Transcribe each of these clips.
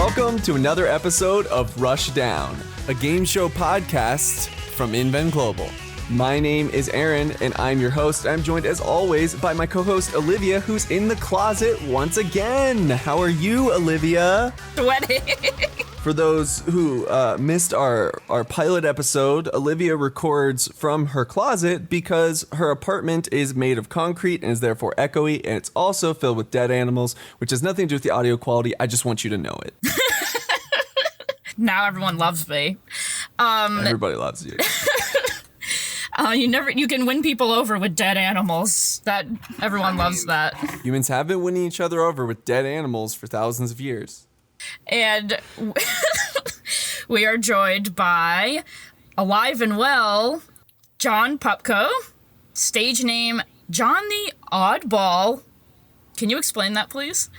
Welcome to another episode of Rush Down, a game show podcast from Inven Global. My name is Aaron, and I'm your host. I'm joined, as always, by my co-host, Olivia, who's in the closet once again. How are you, Olivia? Sweating. For those who missed our pilot episode, Olivia records from her closet because her apartment is made of concrete and is therefore echoey, and it's also filled with dead animals, which has nothing to do with the audio quality. I just want you to know it. Now everyone loves me. Everybody loves you. You can win people over with dead animals. Everyone loves that. Humans have been winning each other over with dead animals for thousands of years. And we are joined by, alive and well, John Popko, stage name John the Oddball. Can you explain that, please?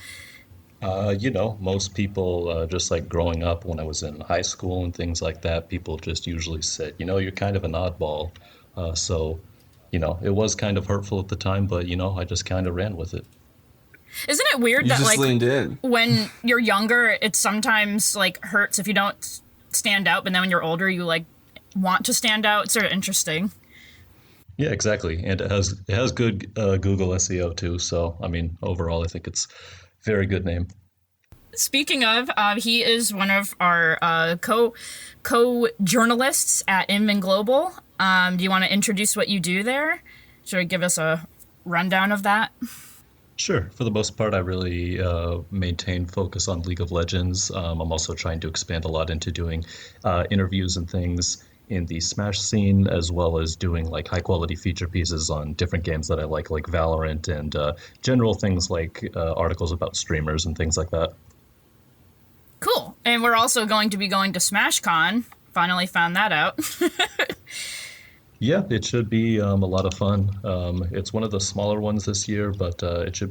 Most people, just like growing up when I was in high school and things like that, people just usually said, you're kind of an oddball. It was kind of hurtful at the time, but, I just kind of ran with it. Isn't it weird You that, just leaned in. When you're younger, it sometimes, hurts if you don't stand out, but then when you're older, you, want to stand out? It's sort of interesting. Yeah, exactly. And it has good Google SEO, too. So, overall, I think it's a very good name. Speaking of, he is one of our co-journalists at Inven Global. Do you want to introduce what you do there? Should I give us a rundown of that? Sure. For the most part, I really maintain focus on League of Legends. I'm also trying to expand a lot into doing interviews and things in the Smash scene, as well as doing high-quality feature pieces on different games that I like Valorant, and general things like articles about streamers and things like that. Cool. And we're also going to be going to SmashCon. Finally found that out. Yeah, it should be a lot of fun. It's one of the smaller ones this year, but it should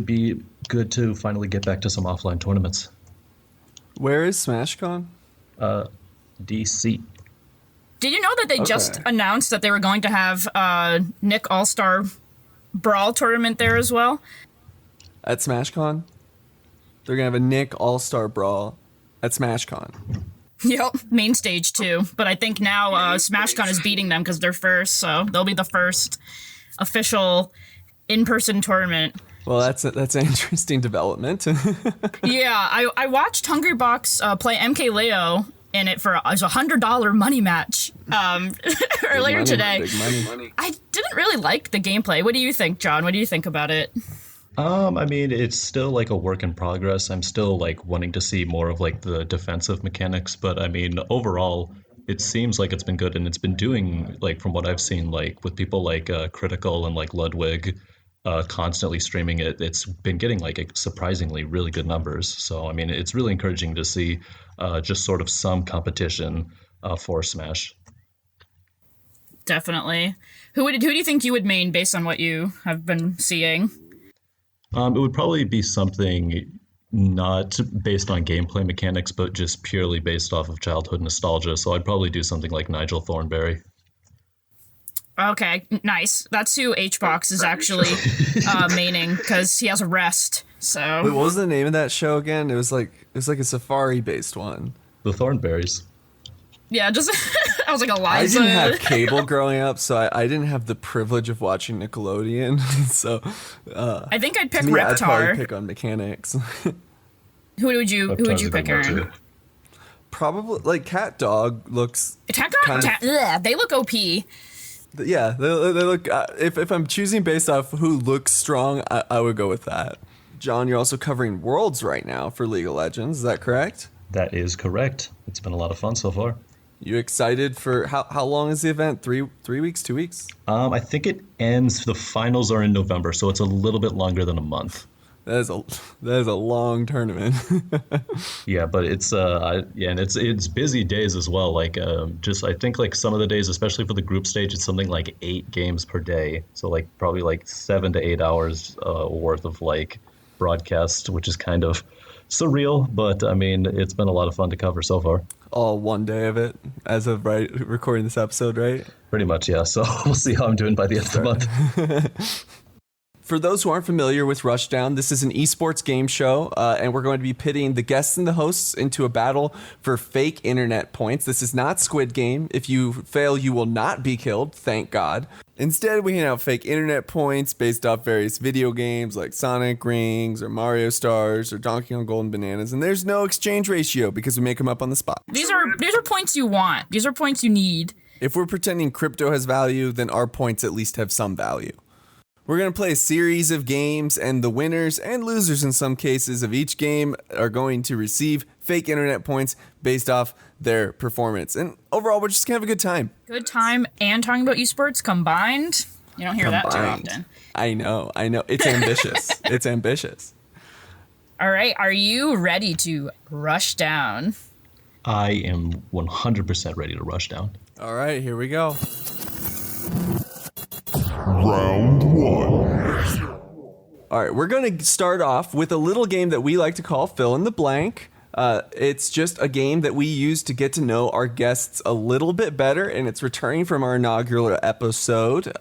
be good to finally get back to some offline tournaments. Where is SmashCon? DC. Did you know that they just announced that they were going to have Nick All-Star Brawl tournament there as well? At SmashCon? They're going to have a Nick All-Star Brawl at SmashCon. Yep, main stage too. But I think now SmashCon is beating them because they're first, so they'll be the first official in-person tournament. Well, that's an interesting development. Yeah, I watched Hungrybox play MKLeo in it for as a $100 money match earlier today. Big money. I didn't really like the gameplay. What do you think, John? What do you think about it? It's still a work in progress. I'm still wanting to see more of the defensive mechanics, but overall it seems like it's been good, and it's been doing from what I've seen with people Critical and Ludwig constantly streaming it. It's been getting surprisingly really good numbers. So it's really encouraging to see just sort of some competition for Smash. Definitely. Who do you think you would main based on what you have been seeing? It would probably be something not based on gameplay mechanics, but just purely based off of childhood nostalgia. So I'd probably do something like Nigel Thornberry. Okay, nice. That's who HBox is actually maining, because he has a rest. So. Wait, what was the name of that show again? It was like a Safari-based one. The Thornberries. Yeah, just I was like Eliza. I didn't have cable growing up, so I didn't have the privilege of watching Nickelodeon. So I think I'd pick to me, Reptar. I'd probably pick on mechanics. Who would you pick, Aaron? Probably Cat Dog looks. They look OP. Yeah, they look. If I'm choosing based off who looks strong, I would go with that. John, you're also covering Worlds right now for League of Legends. Is that correct? That is correct. It's been a lot of fun so far. You excited for how long is the event? 3 weeks, 2 weeks? I think it ends. The finals are in November, so it's a little bit longer than a month. That is a long tournament. Yeah, but it's and it's busy days as well. I think some of the days, especially for the group stage, it's something like 8 games per day. So probably 7 to 8 hours worth of broadcast, which is kind of surreal, but it's been a lot of fun to cover so far. All one day of it, as of recording this episode, right? Pretty much, yeah. So we'll see how I'm doing by the end of the month. For those who aren't familiar with Rushdown, this is an esports game show, and we're going to be pitting the guests and the hosts into a battle for fake internet points. This is not Squid Game. If you fail, you will not be killed, thank God. Instead, we hand out fake internet points based off various video games like Sonic Rings or Mario Stars or Donkey Kong Golden Bananas, and there's no exchange ratio because we make them up on the spot. These are points you want. These are points you need. If we're pretending crypto has value, then our points at least have some value. We're going to play a series of games, and the winners and losers in some cases of each game are going to receive fake internet points based off their performance. And overall, we're just going to have a good time. Good time and talking about esports combined. You don't hear that too often. I know. It's ambitious. It's ambitious. All right. Are you ready to rush down? I am 100% ready to rush down. All right, here we go. Round one. All right, we're going to start off with a little game that we like to call Fill in the Blank. It's just a game that we use to get to know our guests a little bit better, and it's returning from our inaugural episode.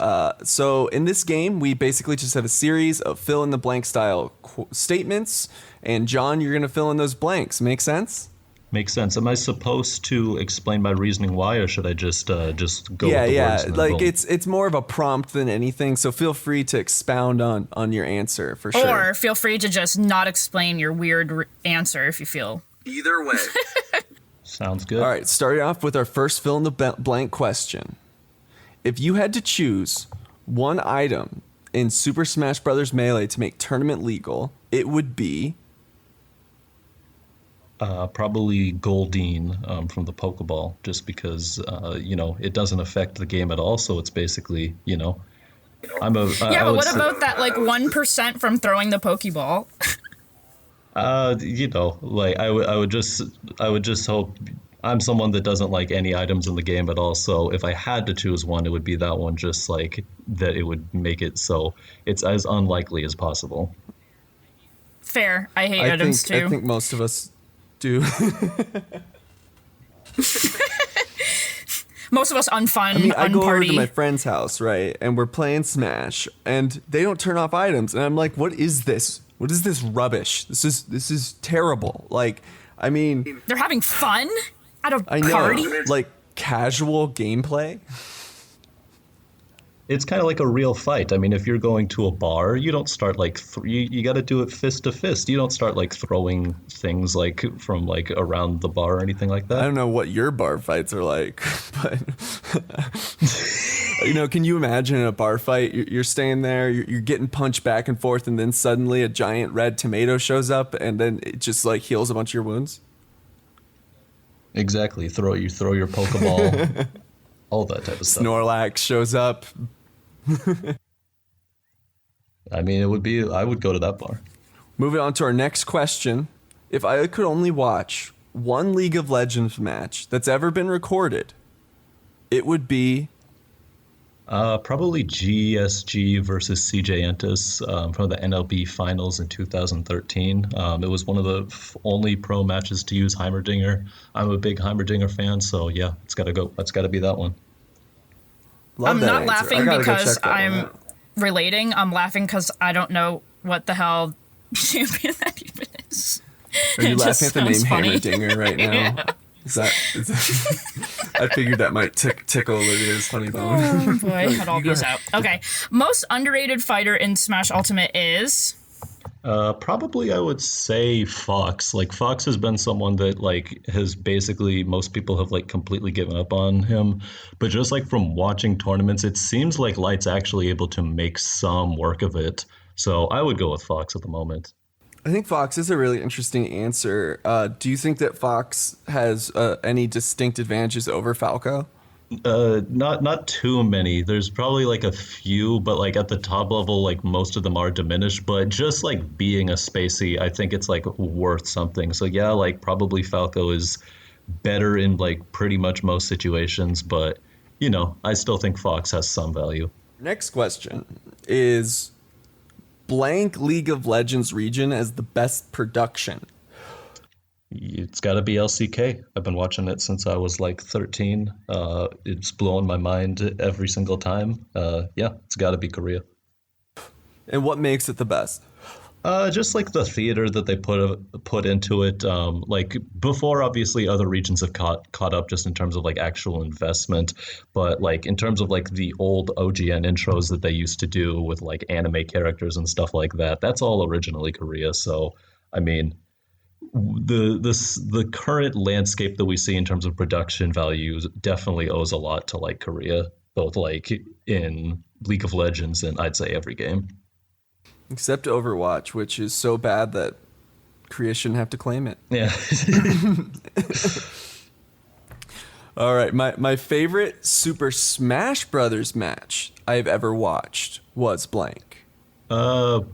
So in this game, we basically just have a series of fill in the blank style statements, and John, you're going to fill in those blanks. Make sense? Makes sense. Am I supposed to explain my reasoning why, or should I just go with the words? Yeah. And Like roll? it's more of a prompt than anything. So feel free to expound on your answer for sure. Or feel free to just not explain your weird answer if you feel. Either way. Sounds good. All right. Starting off with our first fill in the blank question. If you had to choose one item in Super Smash Bros Melee to make tournament legal, it would be. Probably Goldeen from the Pokeball, just because it doesn't affect the game at all. So it's basically But what about that 1% from throwing the Pokeball? I would just hope. I'm someone that doesn't like any items in the game at all. So if I had to choose one, it would be that one. Just like that, it would make it so it's as unlikely as possible. Fair. I hate items too. I think most of us do. Most of us unfun. I go over unparty. to my friend's house, right, and we're playing Smash, and they don't turn off items, and I'm like, what is this? What is this rubbish? This is terrible. They're having fun at a I know, party. like casual gameplay. It's kind of like a real fight. I mean, if you're going to a bar, you don't start you got to do it fist to fist. You don't start throwing things from around the bar or anything like that. I don't know what your bar fights are like, but can you imagine a bar fight? You're staying there, you're getting punched back and forth, and then suddenly a giant red tomato shows up, and then it just heals a bunch of your wounds. Exactly. You throw your Pokeball, all that type of stuff. Snorlax shows up. I mean, I would go to that bar. Moving on to our next question. If I could only watch one League of Legends match that's ever been recorded, it would be... Probably GSG versus CJ Entis from the NLB Finals in 2013. It was one of the only pro matches to use Heimerdinger. I'm a big Heimerdinger fan, so yeah, it's got to go. That's got to be that one. Love I'm that not answer. laughing I gotta go because check that one I'm out. relating. I'm laughing because I don't know what the hell champion that even is. Are you It just laughing at the name sounds funny. Heimerdinger right now? Yeah. Is that I figured that might tickle Olivia's funny bone. Oh boy, cut all these out. Okay, most underrated fighter in Smash Ultimate is... Probably I would say Fox. Fox has been someone that has basically most people have completely given up on him. But just from watching tournaments, it seems like Light's actually able to make some work of it. So I would go with Fox at the moment. I think Fox is a really interesting answer. Do you think that Fox has any distinct advantages over Falco? Not too many. There's probably a few, but at the top level, most of them are diminished. But just being a spacey, I think it's worth something. So yeah, probably Falco is better in pretty much most situations. But I still think Fox has some value. Next question is blank League of Legends region as the best production. It's got to be LCK. I've been watching it since I was 13. It's blowing my mind every single time. Yeah, it's got to be Korea. And what makes it the best? Just like the theater that they put into it. Like before, obviously, other regions have caught up just in terms of like actual investment. But like in terms of like the old OGN intros that they used to do with like anime characters and stuff like that, that's all originally Korea. So I mean, the current landscape that we see in terms of production values definitely owes a lot to like Korea, both like in League of Legends and I'd say every game. Except Overwatch, which is so bad that Korea shouldn't have to claim it. Yeah. All right, my favorite Super Smash Bros match I've ever watched was blank.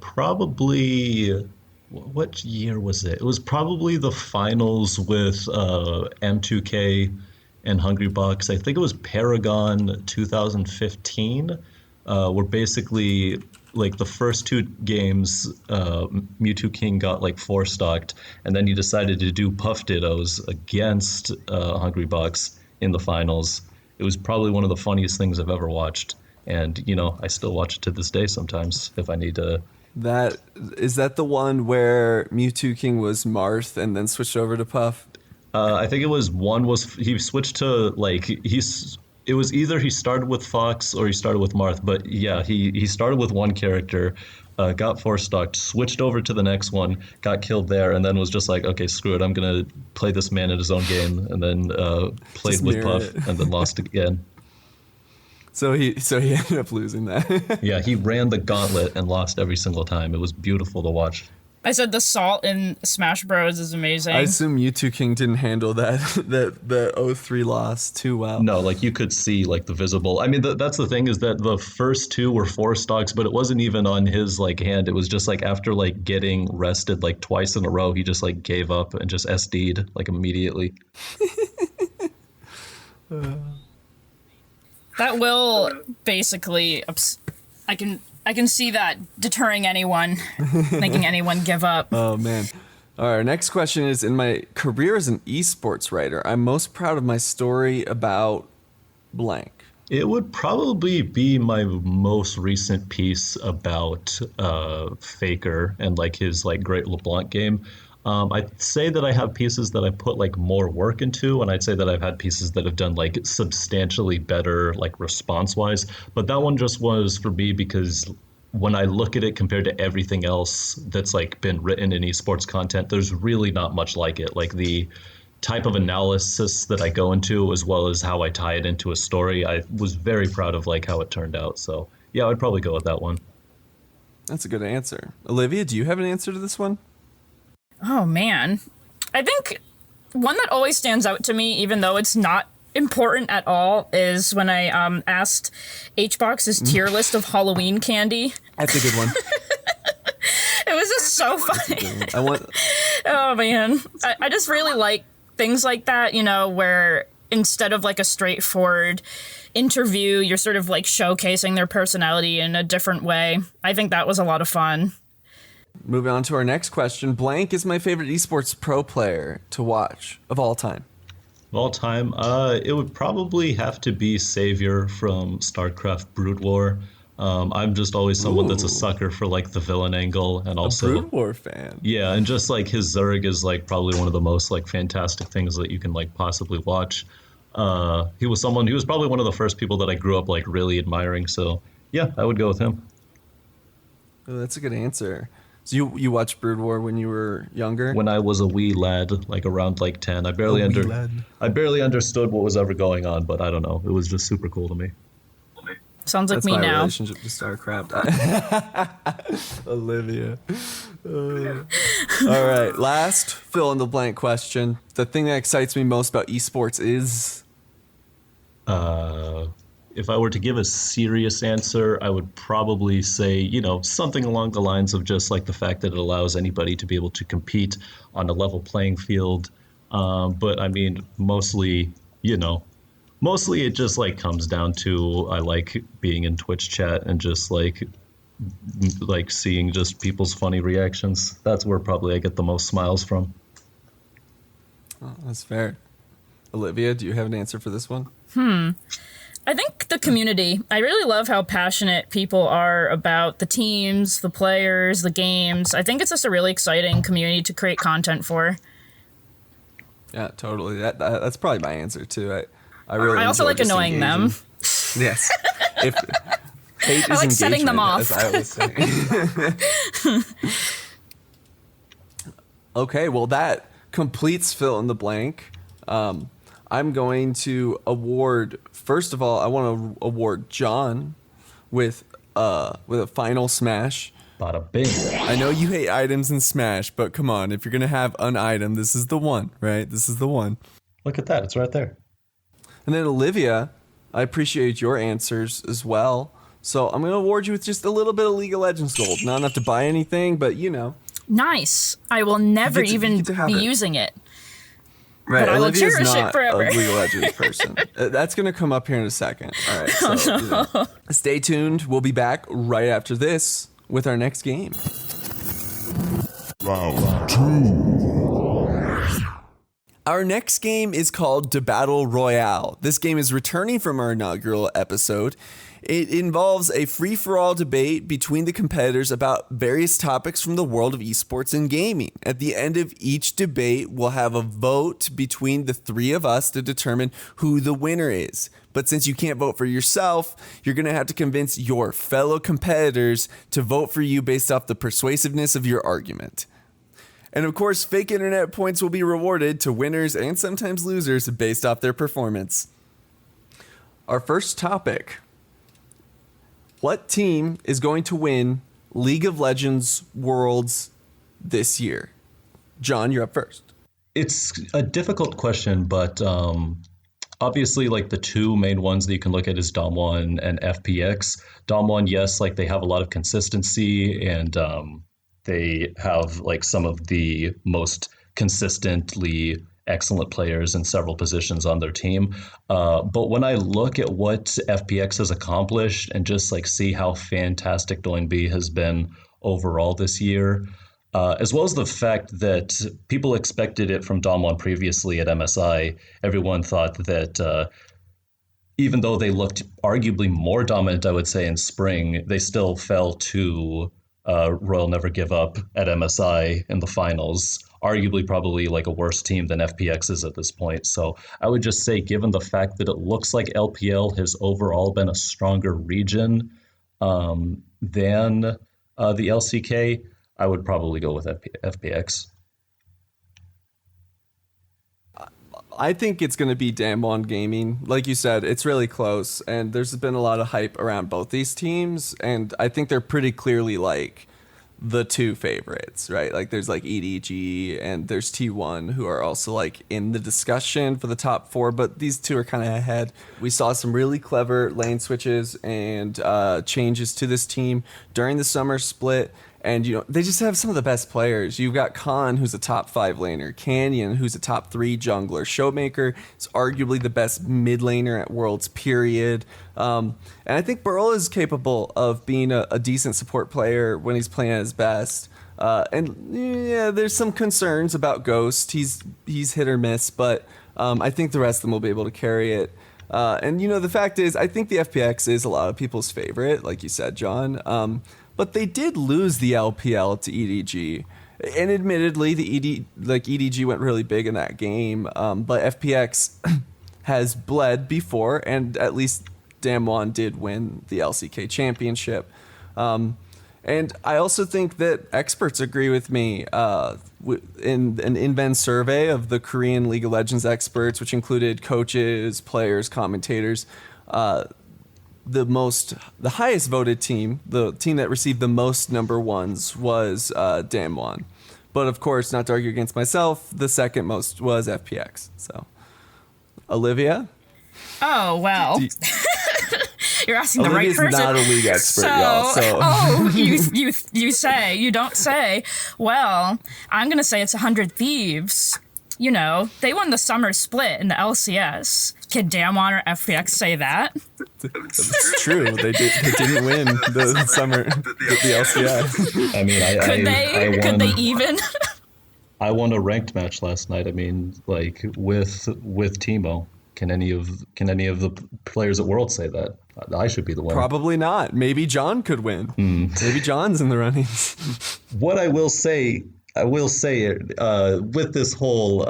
Probably. What year was it? It was probably the finals with M2K and Hungrybox. I think it was Paragon 2015. Where basically like the first two games, Mewtwo King got like four stocked, and then he decided to do Puff Dittos against Hungrybox in the finals. It was probably one of the funniest things I've ever watched, and you know I still watch it to this day sometimes if I need to. Is that the one where Mewtwo King was Marth and then switched over to Puff? I think it was he switched to like it was either he started with Fox or he started with Marth, but yeah, he started with one character, got four stocked, switched over to the next one, got killed there, and then was just like, okay, screw it, I'm gonna play this man in his own game, and then played Just with mirror Puff it. and then lost again. So he ended up losing that. Yeah, he ran the gauntlet and lost every single time. It was beautiful to watch. I said the salt in Smash Bros is amazing. I assume Mewtwo King didn't handle the 0-3 loss too well. No, like you could see like the visible. I mean, that's the thing is that the first two were four stocks, but it wasn't even on his like hand. It was just like after like getting rested like twice in a row, he just like gave up and just SD'd like immediately. That will basically, I can see that deterring anyone, making anyone give up. Oh man. All right, our next question is, in my career as an esports writer, I'm most proud of my story about blank. It would probably be my most recent piece about Faker and like his like Great LeBlanc game. I'd say that I have pieces that I put like more work into, and I'd say that I've had pieces that have done like substantially better like response wise. But that one just was for me because when I look at it compared to everything else that's like been written in esports content, there's really not much like it. Like the type of analysis that I go into, as well as how I tie it into a story, I was very proud of like how it turned out. So yeah, I'd probably go with that one. That's a good answer. Olivia, do you have an answer to this one? Oh man. I think one that always stands out to me, even though it's not important at all, is when I asked HBox's tier list of Halloween candy. That's a good one. It was just so funny. I want. Oh man. I just really like things like that, you know, where instead of like a straightforward interview, you're sort of like showcasing their personality in a different way. I think that was a lot of fun. Moving on to our next question. Blank is my favorite esports pro player to watch of all time. Of all time, it would probably have to be Savior from StarCraft Brood War. I'm just always someone that's a sucker for like the villain angle, and also Brood War fan. yeah, and just like his Zerg is like probably one of the most like fantastic things that you can like possibly watch. He was probably one of the first people that I grew up like really admiring. So yeah, I would go with him. Oh, that's a good answer. So you watched Brood War when you were younger? When I was a wee lad, like around like 10, I barely understood what was ever going on, but I don't know. It was just super cool to me. Sounds like That's me my now. relationship to StarCraft. Olivia. All right, last fill in the blank question. The thing that excites me most about esports is If I were to give a serious answer, I would probably say, you know, something along the lines of just like the fact that it allows anybody to be able to compete on a level playing field. But I mean, mostly it just like comes down to I like being in Twitch chat and just like seeing just people's funny reactions. That's where probably I get the most smiles from. that's fair. Olivia, do you have an answer for this one? I think the community. I really love how passionate people are about the teams, the players, the games. I think it's just a really exciting community to create content for. Yeah, totally. That's probably my answer too. I really. I also enjoy like just annoying them. Yes. If hate I is like setting them engagement, off. as I always say. Okay, well that completes fill in the blank. I'm going to award. First of all, I want to award John with a final Smash. Bada bing. I know you hate items in Smash, but come on, if you're gonna have an item, this is the one, right? This is the one. Look at that. It's right there. And then Olivia, I appreciate your answers as well. So I'm gonna award you with just a little bit of League of Legends gold. Not enough to buy anything, but you know. Nice. I will never even be using it. Right, But I will Olivia's cherish it not forever. a League of Legends person. That's going to come up here in a second. All right, so you know, stay tuned. We'll be back right after this with our next game. Round 2. Our next game is called Debattle Royale. This game is returning from our inaugural episode. It involves a free-for-all debate between the competitors about various topics from the world of esports and gaming. At the end of each debate, we'll have a vote between the three of us to determine who the winner is. But since you can't vote for yourself, you're going to have to convince your fellow competitors to vote for you based off the persuasiveness of your argument. And of course, fake internet points will be rewarded to winners and sometimes losers based off their performance. Our first topic. What team is going to win League of Legends Worlds this year? John, you're up first. It's a difficult question, but obviously, like the two main ones that you can look at is Dom1 and FPX. Dom1, yes, like they have a lot of consistency and they have like some of the most consistently excellent players in several positions on their team. But when I look at what FPX has accomplished and just like see how fantastic Doinb has been overall this year, as well as the fact that people expected it from Dom1 previously at MSI, everyone thought that even though they looked arguably more dominant, I would say, in spring, they still fell to Royal Never Give Up at MSI in the finals. Arguably probably like a worse team than FPX is at this point. So I would just say, given the fact that it looks like LPL has overall been a stronger region than the LCK, I would probably go with FPX. I think it's going to be Damwon Gaming. Like you said, it's really close, and there's been a lot of hype around both these teams, and I think they're pretty clearly like the two favorites, right? Like there's like EDG and there's T1 who are also like in the discussion for the top four, but these two are kind of ahead. We saw some really clever lane switches and changes to this team during the summer split. And, you know, they just have some of the best players. You've got Khan, who's a top 5 laner. Canyon, who's a top 3 jungler. Showmaker is arguably the best mid laner at Worlds, period. And I think Burl is capable of being a decent support player when he's playing at his best. And, yeah, there's some concerns about Ghost. He's hit or miss, but I think the rest of them will be able to carry it. And, you know, the fact is, I think the FPX is a lot of people's favorite, like you said, John. But they did lose the LPL to EDG, and admittedly, EDG went really big in that game. But FPX has bled before, and at least Damwon did win the LCK championship. And I also think that experts agree with me. In an Inven survey of the Korean League of Legends experts, which included coaches, players, commentators. The highest voted team, the team that received the most number ones was Damwon. But of course, not to argue against myself, the second most was FPX. So, Olivia? Oh, well. You're asking Olivia's the right person. Not a league expert, y'all. So. Oh, you say, you don't say. Well, I'm going to say it's 100 Thieves. You know, they won the summer split in the LCS. Can Damwon or FPX say that? That's true. They didn't win the summer, the LCS. I mean, Could they even? I won a ranked match last night. I mean, like with Teemo. Can any of the players at World say that? I should be the winner. Probably not. Maybe John could win. Maybe John's in the runnings. What I will say with this whole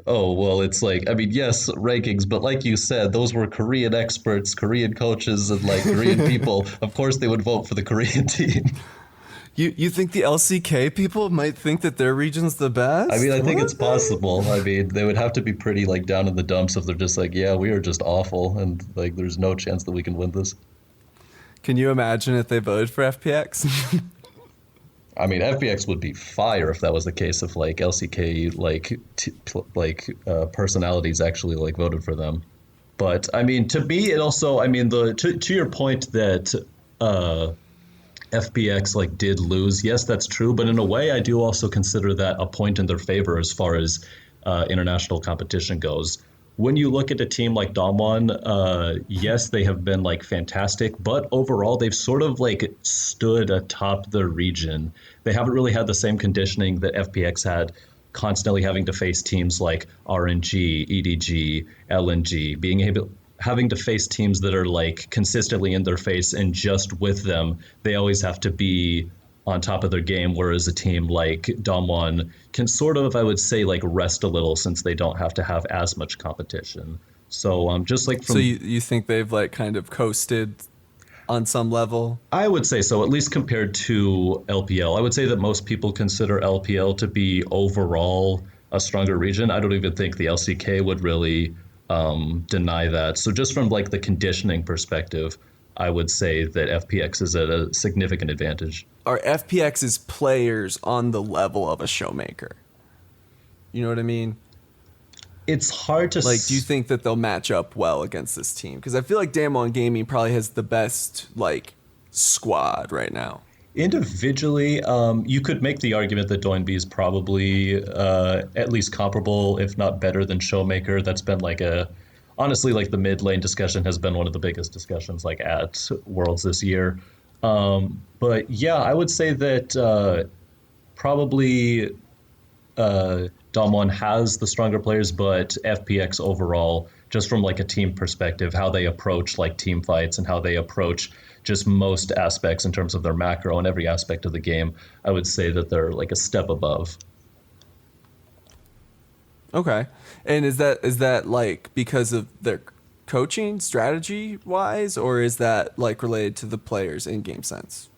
oh well, it's like, I mean, yes, rankings, but like you said, those were Korean experts, Korean coaches, and like Korean people. Of course, they would vote for the Korean team. You think the LCK people might think that their region's the best? I mean, I think it's possible. I mean, they would have to be pretty like down in the dumps if they're just like, yeah, we are just awful, and like there's no chance that we can win this. Can you imagine if they voted for FPX? I mean, FPX would be fire if that was the case. If like LCK personalities actually like voted for them. But I mean, to me, it also, I mean, to your point that FPX like did lose. Yes, that's true. But in a way, I do also consider that a point in their favor as far as international competition goes. When you look at a team like Damwon, yes, they have been like fantastic, but overall they've sort of like stood atop the region. They haven't really had the same conditioning that FPX had, constantly having to face teams like RNG, EDG, LNG, having to face teams that are like consistently in their face, and just with them, they always have to be on top of their game, whereas a team like Damwon can sort of, I would say, like rest a little since they don't have to have as much competition. So just like from... So you think they've like kind of coasted on some level? I would say so, at least compared to LPL. I would say that most people consider LPL to be overall a stronger region. I don't even think the LCK would really deny that. So just from like the conditioning perspective, I would say that FPX is at a significant advantage. Are FPX's players on the level of a Showmaker? You know what I mean? It's hard to... Like, do you think that they'll match up well against this team? Because I feel like Damwon Gaming probably has the best, like, squad right now. Individually, you could make the argument that Doinb is probably at least comparable, if not better than Showmaker. That's been like honestly, like the mid lane discussion has been one of the biggest discussions like at Worlds this year. But yeah, I would say that probably Damwon has the stronger players, but FPX overall, just from like a team perspective, how they approach like team fights and how they approach just most aspects in terms of their macro and every aspect of the game, I would say that they're like a step above. Okay. And is that like because of their coaching strategy wise, or is that like related to the players in-game sense?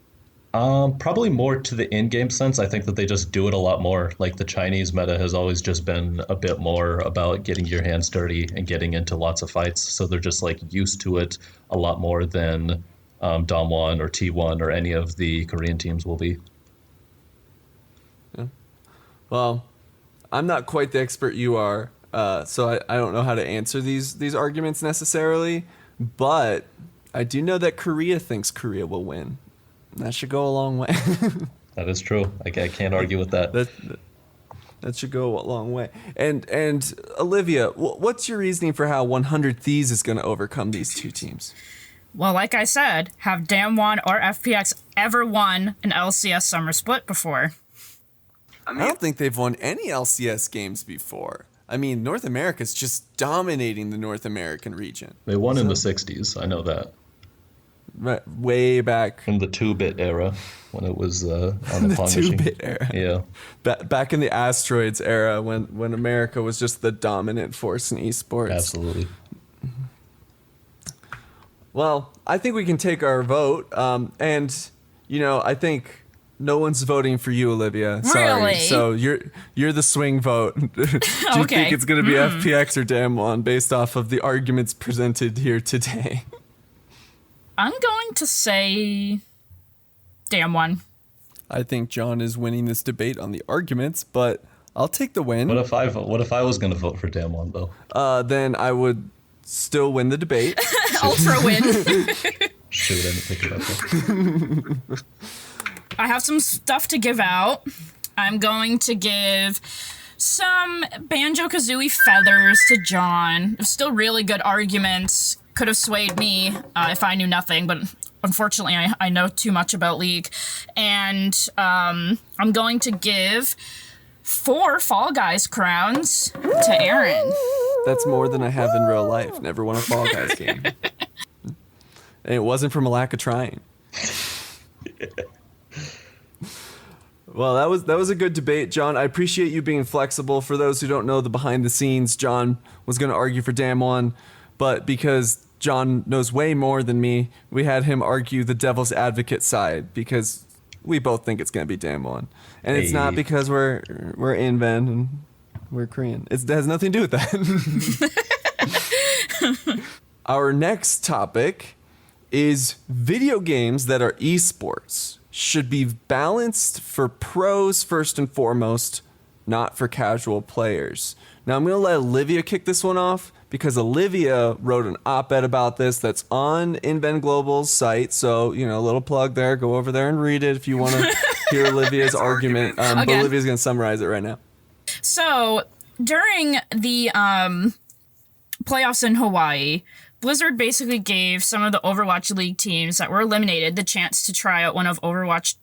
Probably more to the in-game sense. I think that they just do it a lot more. Like the Chinese meta has always just been a bit more about getting your hands dirty and getting into lots of fights. So they're just like used to it a lot more than Damwon or T1 or any of the Korean teams will be. Yeah. Well, I'm not quite the expert you are, so I don't know how to answer these arguments necessarily, but I do know that Korea thinks Korea will win. That should go a long way. That is true. I can't argue with that. That should go a long way. And Olivia, what's your reasoning for how 100 Thieves is going to overcome these two teams? Well, like I said, have Damwon or FPX ever won an LCS Summer Split before? I don't think they've won any LCS games before. I mean, North America's just dominating the North American region. They won in the 60s. I know that. Right, way back in the 2-bit era when it was on the pawn machine. 2-bit era. Yeah. Back in the Asteroids era when America was just the dominant force in esports. Absolutely. Well, I think we can take our vote. And, I think no one's voting for you, Olivia. Sorry. Really? So you're the swing vote. Do you think it's going to be FPX or Damwon based off of the arguments presented here today? I'm going to say Damwon. I think John is winning this debate on the arguments, but I'll take the win. What if I was going to vote for Damwon though? Then I would still win the debate. Ultra win. Shoot, I didn't pick it up though. I have some stuff to give out. I'm going to give some Banjo-Kazooie feathers to John. Still really good arguments. Could have swayed me if I knew nothing, but unfortunately I know too much about League. And I'm going to give 4 Fall Guys crowns to Aaron. That's more than I have in real life. Never won a Fall Guys game. And it wasn't from a lack of trying. Well, that was a good debate, John. I appreciate you being flexible. For those who don't know the behind the scenes, John was going to argue for Damwon, but because John knows way more than me, we had him argue the devil's advocate side because we both think it's going to be Damwon. And it's not because we're Inven and we're Korean. It has nothing to do with that. Our next topic is video games that are esports should be balanced for pros first and foremost, not for casual players. Now I'm going to let Olivia kick this one off because Olivia wrote an op-ed about this that's on Inven Global's site. So, a little plug there. Go over there and read it if you want to hear Olivia's argument. But Olivia's going to summarize it right now. So during the playoffs in Hawaii, Blizzard basically gave some of the Overwatch League teams that were eliminated the chance to try out one of Overwatch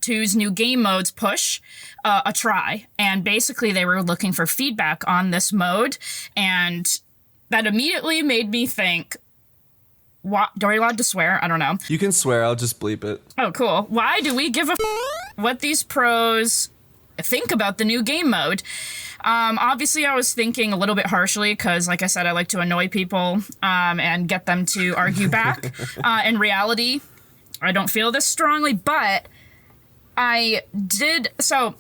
2's new game modes, Push, a try. And basically they were looking for feedback on this mode. And that immediately made me think, are we allowed to swear? I don't know. You can swear. I'll just bleep it. Oh, cool. Why do we give a what these pros think about the new game mode? Obviously, I was thinking a little bit harshly because, like I said, I like to annoy people and get them to argue back. In reality, I don't feel this strongly, but I did. So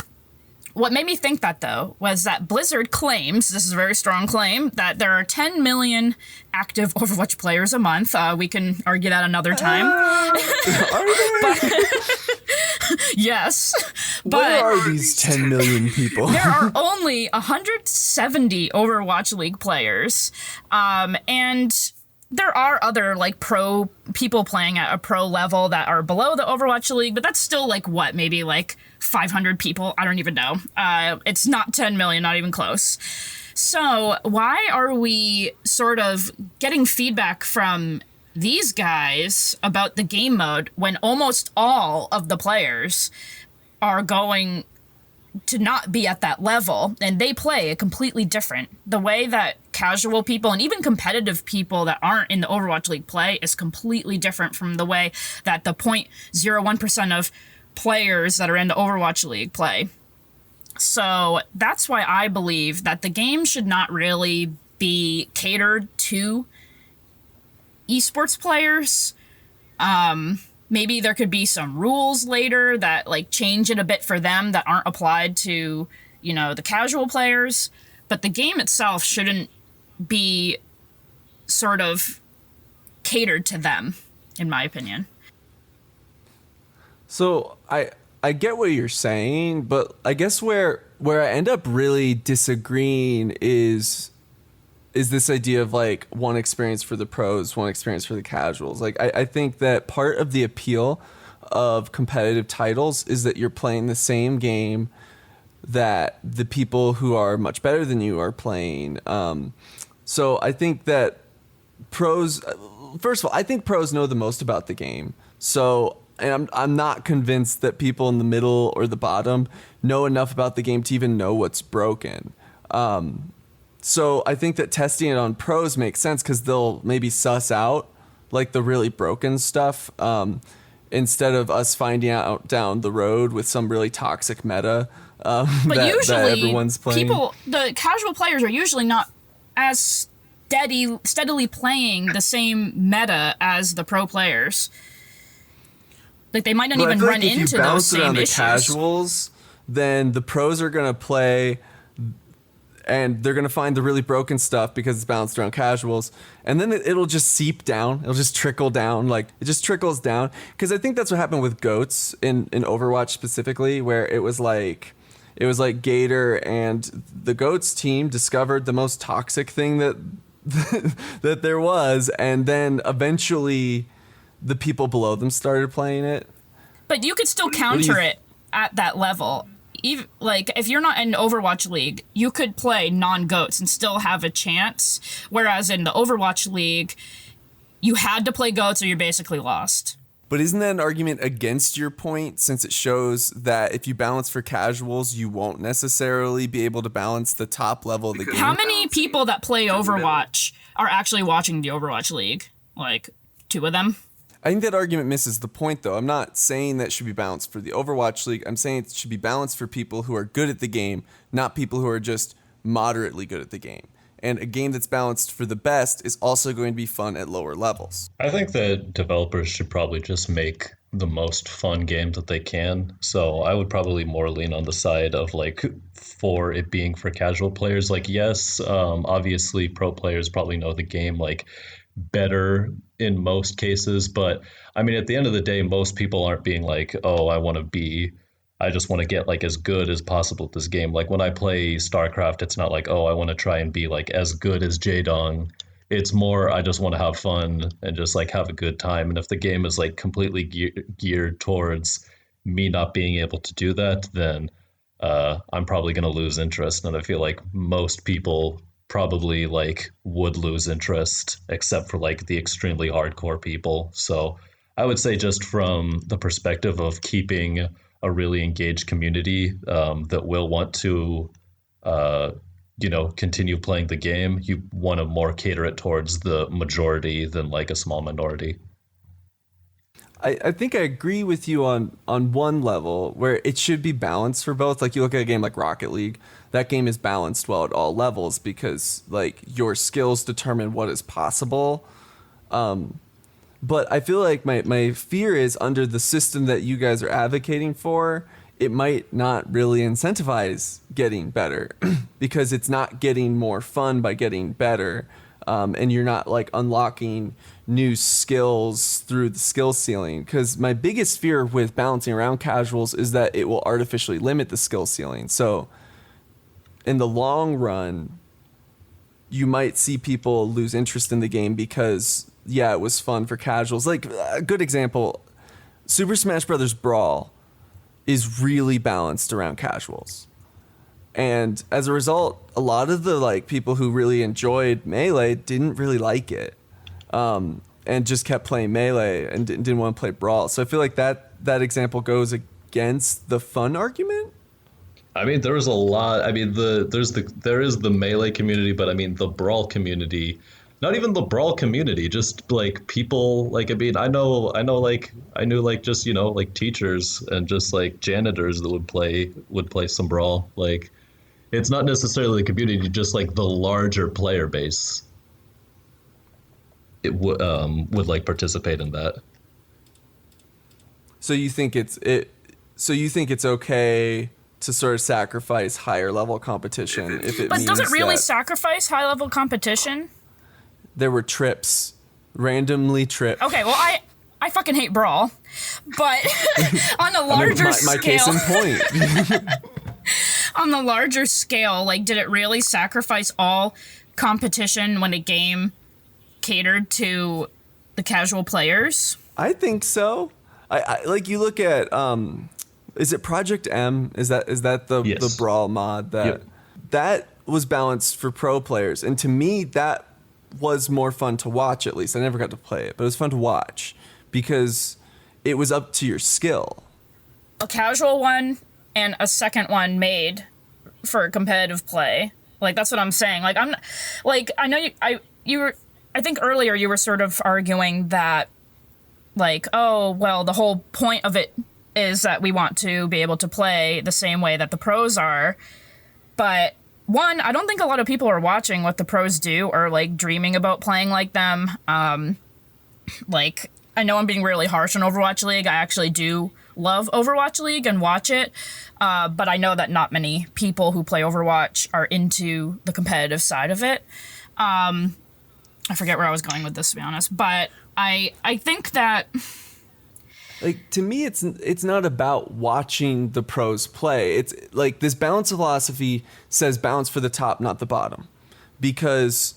what made me think that, though, was that Blizzard claims, this is a very strong claim, that there are 10 million active Overwatch players a month. We can argue that another time. Yes. But where are these 10 million people? There are only 170 Overwatch League players. And there are other pro people playing at a pro level that are below the Overwatch League, but that's still maybe 500 people. I don't even know. It's not 10 million, not even close. So why are we sort of getting feedback from these guys about the game mode when almost all of the players are going to not be at that level, and they play a completely different. The way that casual people and even competitive people that aren't in the Overwatch League play is completely different from the way that the 0.01% of players that are in the Overwatch League play. So that's why I believe that the game should not really be catered to esports players. Maybe there could be some rules later that change it a bit for them that aren't applied to, the casual players. But the game itself shouldn't be sort of catered to them, in my opinion. So I get what you're saying, but I guess where I end up really disagreeing is this idea of one experience for the pros, one experience for the casuals. I think that part of the appeal of competitive titles is that you're playing the same game that the people who are much better than you are playing. So I think that pros, first of all, I think pros know the most about the game. So, and I'm not convinced that people in the middle or the bottom know enough about the game to even know what's broken. So I think that testing it on pros makes sense because they'll maybe suss out the really broken stuff instead of us finding out down the road with some really toxic meta but that usually everyone's playing. The casual players are usually not as steadily playing the same meta as the pro players. They might not even run into those same issues. If you bounce it on the casuals, then the pros are going to play and they're going to find the really broken stuff because it's bounced around casuals. And then it'll just seep down. It'll just trickle down. It just trickles down. Because I think that's what happened with GOATs in Overwatch specifically, where it was Gator and the GOATs team discovered the most toxic thing that that there was. And then eventually the people below them started playing it. But you could still counter it at that level. Even, if you're not in Overwatch League, you could play non-GOATs and still have a chance. Whereas in the Overwatch League, you had to play GOATs or you're basically lost. But isn't that an argument against your point, since it shows that if you balance for casuals, you won't necessarily be able to balance the top level of the game? How many people that play Overwatch are actually watching the Overwatch League? Like 2 of them? I think that argument misses the point, though. I'm not saying that it should be balanced for the Overwatch League. I'm saying it should be balanced for people who are good at the game, not people who are just moderately good at the game. And a game that's balanced for the best is also going to be fun at lower levels. I think that developers should probably just make the most fun games that they can. So I would probably more lean on the side of like for it being for casual players. Like, yes, obviously pro players probably know the game like better in most cases. But I mean, at the end of the day, most people aren't being like, oh, I just want to get like as good as possible at this game. Like when I play StarCraft, it's not like, oh, I want to try and be like as good as Jaedong. It's more, I just want to have fun and just like have a good time. And if the game is like completely geared towards me not being able to do that, then I'm probably going to lose interest. And I feel like most people probably like would lose interest except for like the extremely hardcore people. So I would say just from the perspective of keeping a really engaged community that will want to, continue playing the game, you want to more cater it towards the majority than like a small minority. I think I agree with you on one level where it should be balanced for both. Like you look at a game like Rocket League, that game is balanced well at all levels because like your skills determine what is possible. But I feel like my fear is under the system that you guys are advocating for, it might not really incentivize getting better because it's not getting more fun by getting better. And you're not like unlocking new skills through the skill ceiling. Because my biggest fear with balancing around casuals is that it will artificially limit the skill ceiling. So in the long run, you might see people lose interest in the game because it was fun for casuals. Like a good example, Super Smash Bros Brawl is really balanced around casuals. And as a result, a lot of the like people who really enjoyed Melee didn't really like it, and just kept playing Melee and didn't want to play Brawl. So I feel like that example goes against the fun argument. I mean, there is a lot. I mean, there is the Melee community, but I mean the Brawl community. Not even the Brawl community, just like people, like, I mean, I knew like just, like teachers and just like janitors that would play some Brawl. Like, it's not necessarily the community, just like the larger player base. It would like participate in that. So you think it's okay to sort of sacrifice higher level competition if it But means does it really that sacrifice high level competition? there were trips, randomly tripped. Okay, well I fucking hate Brawl, but on a larger my case in scale, point. on the larger scale, like, did it really sacrifice all competition when a game catered to the casual players? I think so. I like you look at is it Project M? Is that the Yes. the Brawl mod Yep. that was balanced for pro players, and to me that was more fun to watch. At least I never got to play it, but it was fun to watch because it was up to your skill. A casual one and a second one made for competitive play. Like, that's what I'm saying. Like, I'm like, I know I think earlier you were sort of arguing that, like, oh, well, the whole point of it is that we want to be able to play the same way that the pros are. But one, I don't think a lot of people are watching what the pros do or like dreaming about playing like them. Like, I know I'm being really harsh on Overwatch League. I actually do love Overwatch League and watch it. But I know that not many people who play Overwatch are into the competitive side of it. I forget where I was going with this, to be honest. But I think that, Like, to me, it's not about watching the pros play. It's like this balance philosophy says balance for the top, not the bottom. Because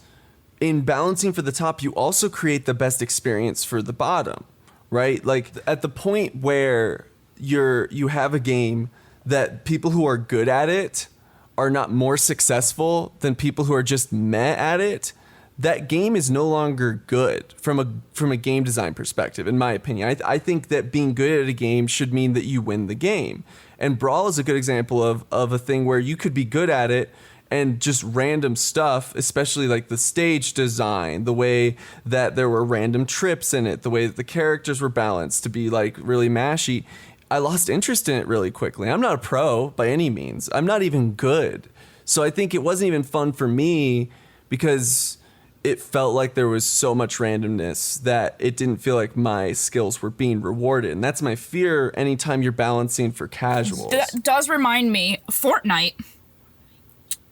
in balancing for the top, you also create the best experience for the bottom, right? Like at the point where you have a game that people who are good at it are not more successful than people who are just meh at it, that game is no longer good from a game design perspective, in my opinion. I think that being good at a game should mean that you win the game. And Brawl is a good example of a thing where you could be good at it and just random stuff, especially like the stage design, the way that there were random trips in it, the way that the characters were balanced to be like really mashy. I lost interest in it really quickly. I'm not a pro by any means. I'm not even good. So I think it wasn't even fun for me because it felt like there was so much randomness that it didn't feel like my skills were being rewarded. And that's my fear anytime you're balancing for casuals. That does remind me, Fortnite.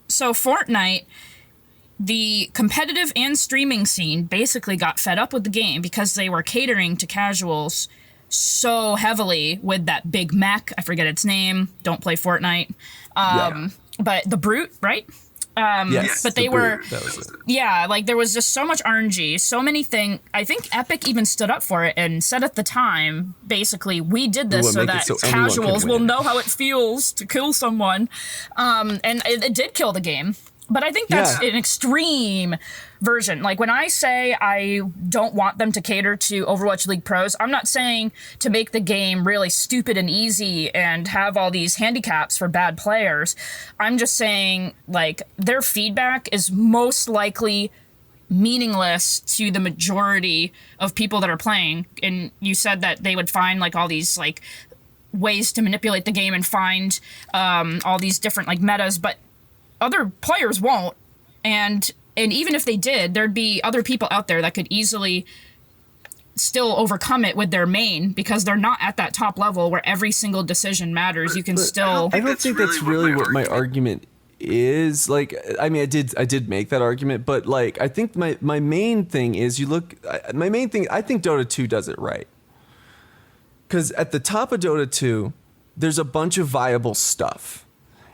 So Fortnite, the competitive and streaming scene basically got fed up with the game because they were catering to casuals so heavily with that Big Mac. I forget its name. Don't play Fortnite. But the Brute, right? Yes, but they were, that was it. yeah, like there was just so much RNG, so many things. I think Epic even stood up for it and said at the time, basically, we did this so that casuals will know how it feels to kill someone. And it did kill the game. But I think that's an extreme version. Like when I say I don't want them to cater to Overwatch League pros, I'm not saying to make the game really stupid and easy and have all these handicaps for bad players. I'm just saying like their feedback is most likely meaningless to the majority of people that are playing. And you said that they would find like all these like ways to manipulate the game and find all these different like metas, but other players won't, and even if they did, there'd be other people out there that could easily still overcome it with their main because they're not at that top level where every single decision matters. You can still. I don't think that's really what my argument is. Like, I mean, I did make that argument, but like, I think my main thing is I think Dota 2 does it right. Because at the top of Dota 2, there's a bunch of viable stuff,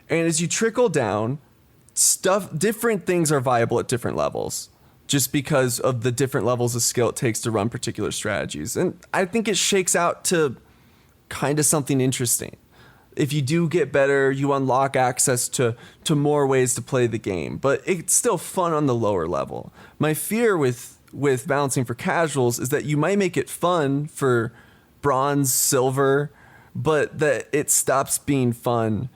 and as you trickle down. Different things are viable at different levels just because of the different levels of skill it takes to run particular strategies. And I think it shakes out to kind of something interesting. If you do get better, you unlock access to more ways to play the game, but it's still fun on the lower level. My fear with balancing for casuals is that you might make it fun for bronze, silver, but that it stops being fun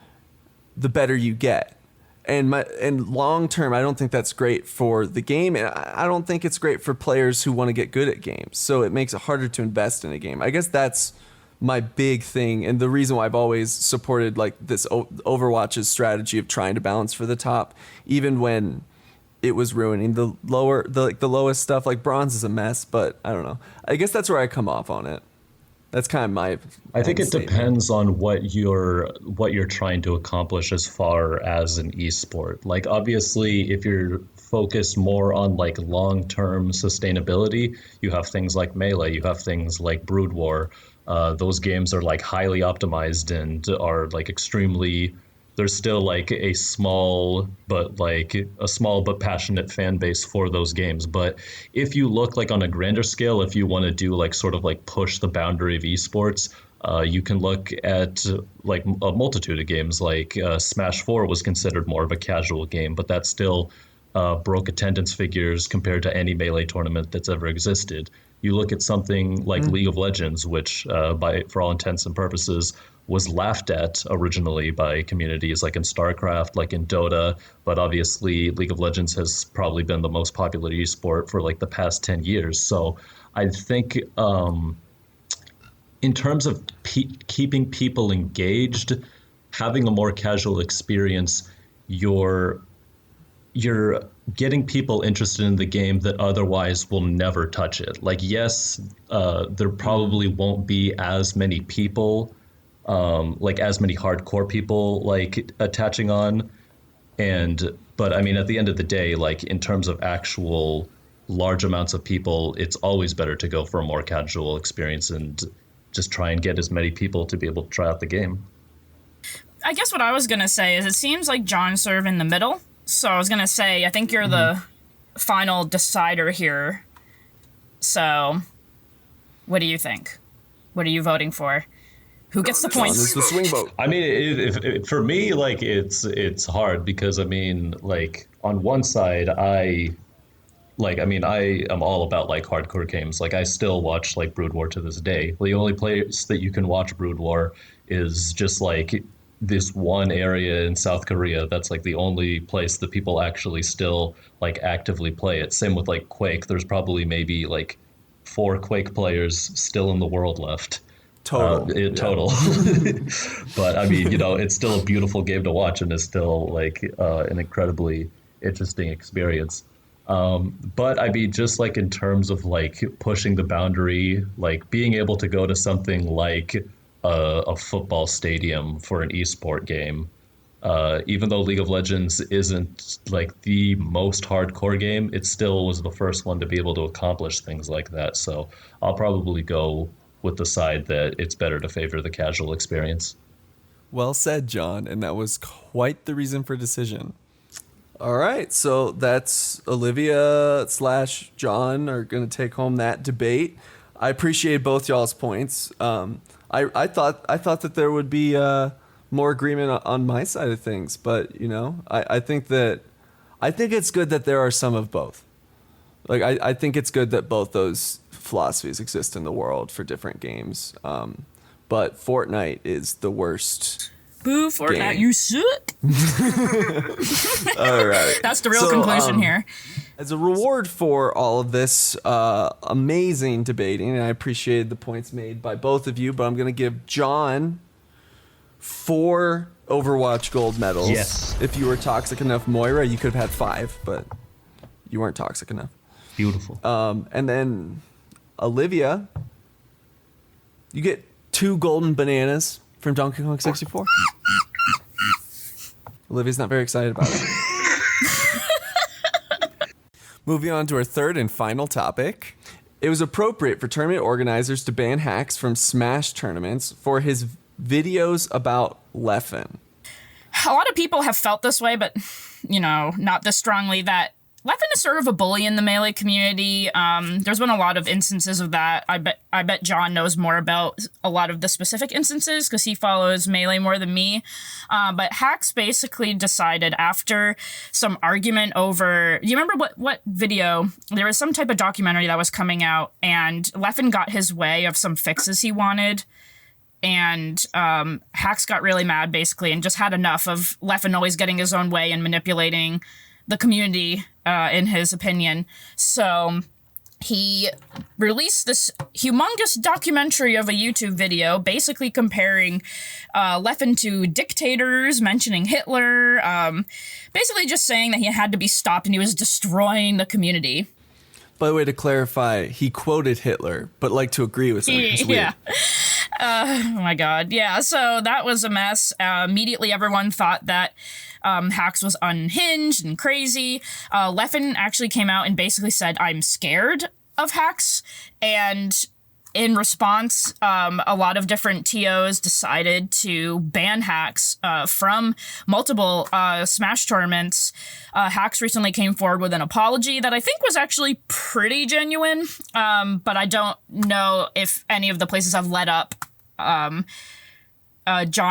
the better you get. And long term, I don't think that's great for the game, and I don't think it's great for players who want to get good at games. So it makes it harder to invest in a game. I guess that's my big thing, and the reason why I've always supported like this Overwatch's strategy of trying to balance for the top, even when it was ruining the lowest stuff. Like bronze is a mess, but I don't know. I guess that's where I come off on it. That's kind of my. I think it depends on what you're trying to accomplish as far as an esport. Like obviously, if you're focused more on like long-term sustainability, you have things like Melee, you have things like Brood War. Those games are like highly optimized and are like extremely. There's still like a small but passionate fan base for those games. But if you look like on a grander scale, if you want to do like sort of like push the boundary of esports, you can look at like a multitude of games. Like Smash 4 was considered more of a casual game, but that still broke attendance figures compared to any Melee tournament that's ever existed. You look at something like League of Legends, which for all intents and purposes was laughed at originally by communities like in StarCraft, like in Dota, but obviously League of Legends has probably been the most popular esport for like the past 10 years. So I think in terms of keeping people engaged, having a more casual experience, you're getting people interested in the game that otherwise will never touch it. Like, yes, there probably won't be as many people like as many hardcore people like attaching on, but I mean at the end of the day, like in terms of actual large amounts of people, it's always better to go for a more casual experience and just try and get as many people to be able to try out the game. I guess what I was gonna say is it seems like John's sort of in the middle. So I was gonna say I think you're the final decider here. So what do you think? What are you voting for? Who gets the points? It's the swing vote. I mean, for me, like it's hard because I mean, like on one side, like, I mean, I am all about like hardcore games. Like, I still watch like Brood War to this day. The only place that you can watch Brood War is just like this one area in South Korea. That's like the only place that people actually still like actively play it. Same with like Quake. There's probably maybe like 4 Quake players still in the world left. Total. Total. But I mean, it's still a beautiful game to watch, and it's still like an incredibly interesting experience. But I mean, just like in terms of like pushing the boundary, like being able to go to something like a football stadium for an esport game, even though League of Legends isn't like the most hardcore game, it still was the first one to be able to accomplish things like that. So I'll probably go with the side that it's better to favor the casual experience. Well said, John, and that was quite the reason for decision. All right, so that's Olivia / John are going to take home that debate. I appreciate both y'all's points. I thought that there would be more agreement on my side of things, but I think it's good that there are some of both. Like I think it's good that both those philosophies exist in the world for different games. But Fortnite is the worst. Boo, Fortnite, you suck. All right. That's the real conclusion here. As a reward for all of this amazing debating, and I appreciate the points made by both of you, but I'm going to give John 4 Overwatch gold medals. Yes. If you were toxic enough, Moira, you could have had 5, but you weren't toxic enough. Beautiful. And then Olivia, you get 2 golden bananas from Donkey Kong 64. Olivia's not very excited about it. Moving on to our third and final topic. It was appropriate for tournament organizers to ban Hax from Smash tournaments for his videos about Leffen. A lot of people have felt this way, but, not this strongly, that Leffen is sort of a bully in the Melee community. There's been a lot of instances of that. I bet John knows more about a lot of the specific instances because he follows Melee more than me. But Hax basically decided after some argument over... Do you remember what video? There was some type of documentary that was coming out, and Leffen got his way of some fixes he wanted. And Hax got really mad, basically, and just had enough of Leffen always getting his own way and manipulating the community, in his opinion. So he released this humongous documentary of a YouTube video basically comparing Leffen to dictators, mentioning Hitler, basically just saying that he had to be stopped and he was destroying the community. By the way, to clarify, he quoted Hitler, but like to agree with him. It's weird. Yeah. Oh my God. Yeah. So that was a mess. Immediately everyone thought that Hax was unhinged and crazy. Leffen actually came out and basically said, I'm scared of Hax. And in response, a lot of different TOs decided to ban Hax from multiple Smash tournaments. Hax recently came forward with an apology that I think was actually pretty genuine, but I don't know if any of the places have led up. John,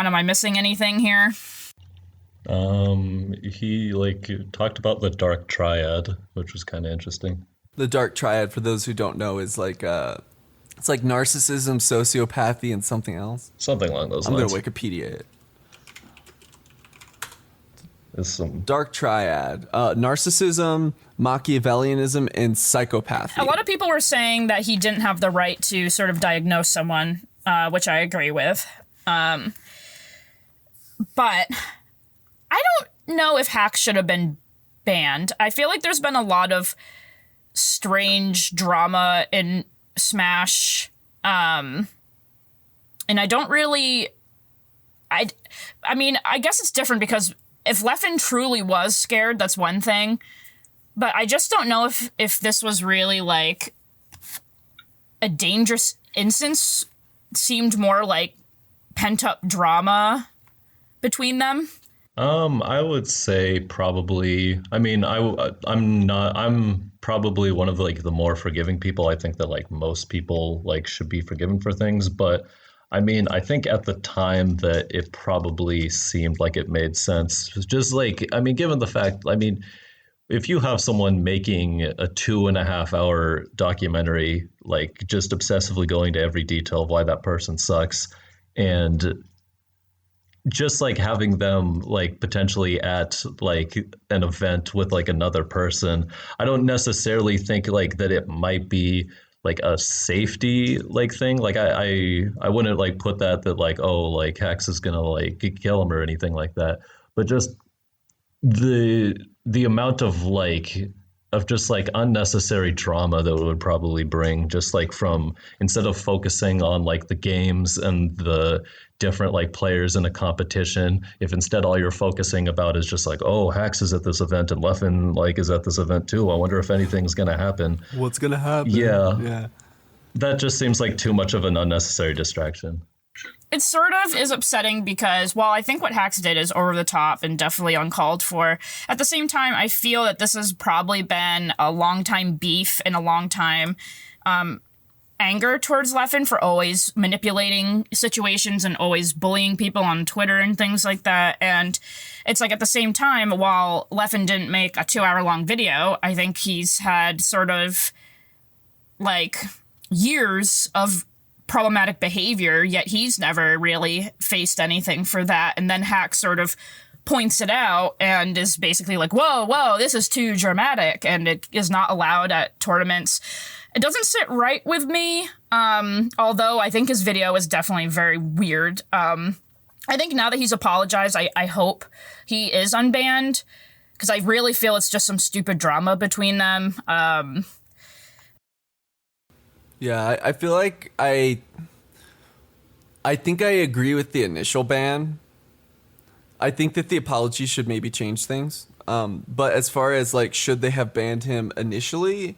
am I missing anything here? He talked about the Dark Triad, which was kind of interesting. The Dark Triad, for those who don't know, is like it's like narcissism, sociopathy, and something else. Something along those I'm lines. gonna Wikipedia it. There's some Dark Triad: narcissism, Machiavellianism, and psychopathy. A lot of people were saying that he didn't have the right to sort of diagnose someone, which I agree with. But I don't know if Hax should have been banned. I feel like there's been a lot of strange drama in Smash, and I don't really... I mean, I guess it's different because if Leffen truly was scared, that's one thing, but I just don't know if this was really, like, a dangerous instance. It seemed more like pent-up drama between them. I would say probably. I mean, I'm probably one of the more forgiving people. I think that most people should be forgiven for things, but I mean, I think at the time that it probably seemed like it made sense. Just given the fact, I mean, if you have someone making a 2.5 hour documentary, like just obsessively going to every detail of why that person sucks, and just like having them like potentially at like an event with like another person, I don't necessarily think like that it might be like a safety like thing. Like I wouldn't like put that like, oh, like Hax is gonna like kill him or anything like that. But just the amount of just like unnecessary drama that it would probably bring, just like from, instead of focusing on like the games and the different like players in a competition, if instead all you're focusing about is just like, oh, Hax is at this event and Leffen like is at this event too, I wonder if anything's gonna happen. What's gonna happen? Yeah. That just seems like too much of an unnecessary distraction. It sort of is upsetting because while I think what Hax did is over the top and definitely uncalled for, at the same time, I feel that this has probably been a long time beef and a long time anger towards Leffen for always manipulating situations and always bullying people on Twitter and things like that. And it's like at the same time, while Leffen didn't make a 2-hour-long video, I think he's had sort of like years of problematic behavior, yet he's never really faced anything for that. And then Hax sort of points it out and is basically like, whoa, this is too dramatic, and it is not allowed at tournaments. It doesn't sit right with me, although I think his video is definitely very weird. I think now that he's apologized, I hope he is unbanned, because I really feel it's just some stupid drama between them. Yeah, I feel like I think I agree with the initial ban. I think that the apology should maybe change things. But as far as like, should they have banned him initially?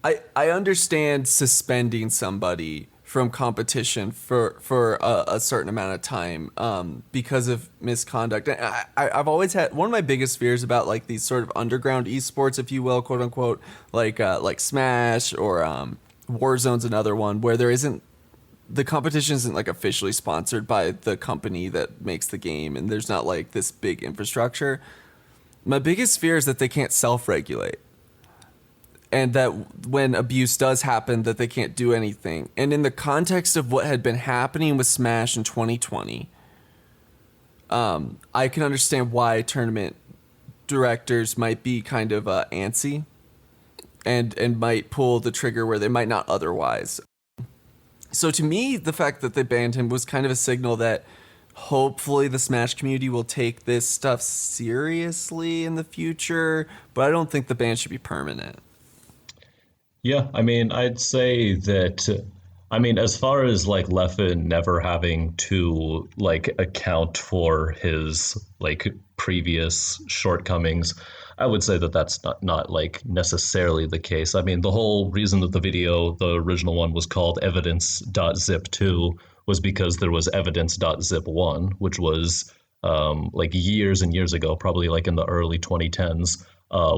I understand suspending somebody from competition for a certain amount of time because of misconduct. I've always had one of my biggest fears about like these sort of underground esports, if you will, quote unquote, like Smash or Warzone's another one, where the competition isn't like officially sponsored by the company that makes the game, and there's not like this big infrastructure. My biggest fear is that they can't self-regulate, and that when abuse does happen, that they can't do anything. And in the context of what had been happening with Smash in 2020, I can understand why tournament directors might be kind of antsy and might pull the trigger where they might not otherwise. So to me, the fact that they banned him was kind of a signal that hopefully the Smash community will take this stuff seriously in the future, but I don't think the ban should be permanent. Yeah, I mean, I'd say that, I mean, as far as like Leffen never having to like account for his like previous shortcomings, I would say that that's not like necessarily the case. I mean, the whole reason that the video, the original one, was called evidence.zip2 was because there was evidence.zip1, which was like years and years ago, probably like in the early 2010s.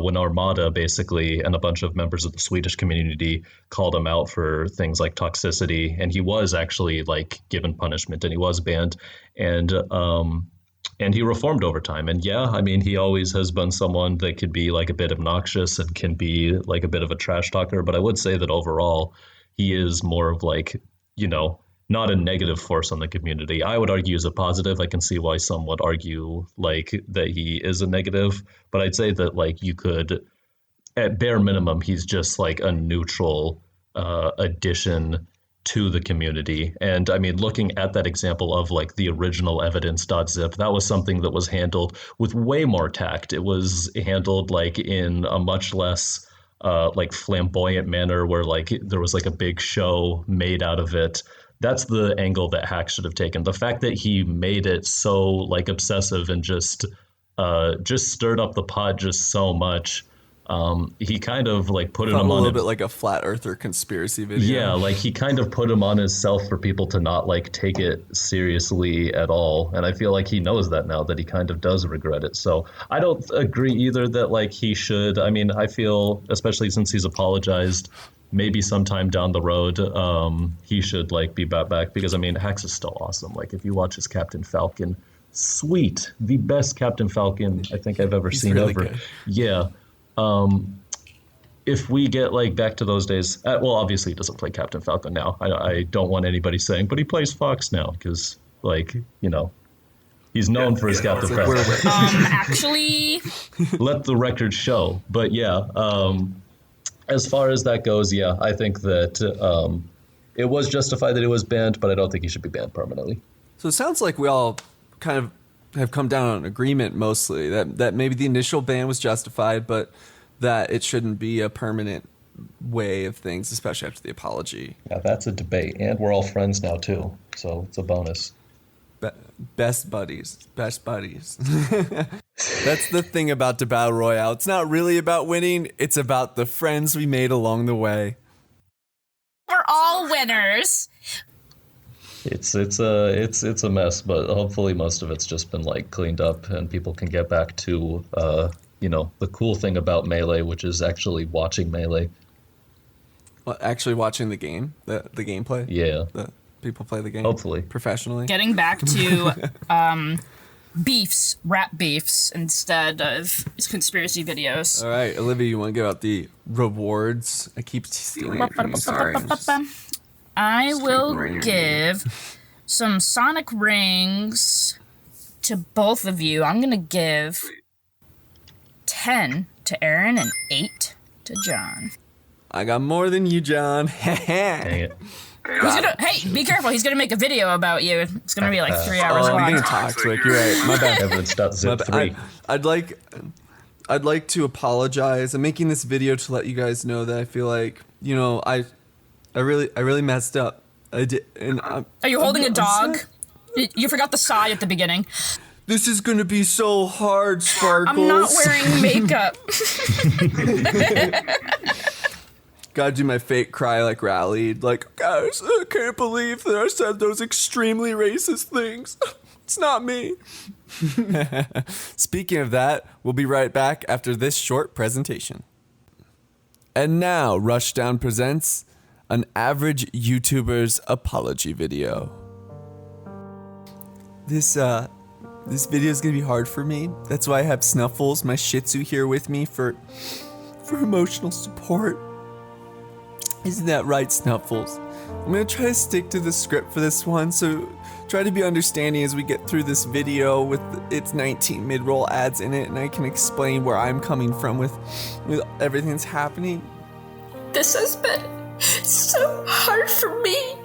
When Armada basically and a bunch of members of the Swedish community called him out for things like toxicity, and he was actually like given punishment and he was banned, and he reformed over time. And yeah, I mean, he always has been someone that could be like a bit obnoxious and can be like a bit of a trash talker, but I would say that overall he is more of like, you know, not a negative force on the community. I would argue as a positive. I can see why some would argue like that he is a negative, but I'd say that like you could, at bare minimum, he's just like a neutral addition to the community. And I mean, looking at that example of like the original evidence.zip, that was something that was handled with way more tact. It was handled like in a much less like flamboyant manner where like there was like a big show made out of it. That's the angle that Hax should have taken. The fact that he made it so like obsessive and just stirred up the pot just so much. He kind of like put him on a little bit like a flat earther conspiracy video. Yeah, like he kind of put him on himself for people to not like take it seriously at all. And I feel like he knows that now, that he kind of does regret it. So I don't agree either that like he should. I mean, I feel, especially since he's apologized, maybe sometime down the road, he should like be brought back, because I mean, Hax is still awesome. Like if you watch his Captain Falcon sweet, the best Captain Falcon I think I've ever seen really ever. good. Yeah. If we get like back to those days, well, obviously he doesn't play Captain Falcon now. I don't want anybody saying, but he plays Fox now because, like, he's known for his Captain Falcon. Actually, Let the record show. But yeah, as far as that goes, yeah, I think that it was justified that it was banned, but I don't think he should be banned permanently. So it sounds like we all kind of have come down on an agreement mostly that maybe the initial ban was justified, but that it shouldn't be a permanent way of things, especially after the apology. Yeah, that's a debate, and we're all friends now too, so it's a bonus. Best buddies. That's the thing about Debattle Royale. It's not really about winning. It's about the friends we made along the way. we're all winners. It's a mess, but hopefully most of it's just been like cleaned up, and people can get back to the cool thing about Melee, which is actually watching Melee. Well, actually watching the game, the gameplay. Yeah. The people play the game. Hopefully. Professionally. Getting back to rap beefs instead of conspiracy videos. All right, Olivia, you want to give out the rewards? I keep stealing it from you. Sorry. I will give some Sonic rings to both of you. I'm gonna give 10 to Aaron and 8 to John. I got more than you, John. Dang it. Hey, be careful. He's gonna make a video about you. It's gonna be like 3 hours I'm long. being toxic. You're right. My bad. Evidence.zip 3. I'd like to apologize. I'm making this video to let you guys know that I feel like, I really messed up. I did, and Are you holding a dog? You forgot the sigh at the beginning. this is gonna be so hard, Sparkles. I'm not wearing makeup. Gotta do my fake cry like rallied. Like, guys, I can't believe that I said those extremely racist things. It's not me. Speaking of that, we'll be right back after this short presentation. And now, Rushdown presents an average YouTuber's apology video. This video is gonna be hard for me. That's why I have Snuffles, my Shih Tzu, here with me for emotional support. Isn't that right, Snuffles? I'm gonna try to stick to the script for this one, so try to be understanding as we get through this video with its 19 mid-roll ads in it, and I can explain where I'm coming from with everything that's happening. This has been so hard for me.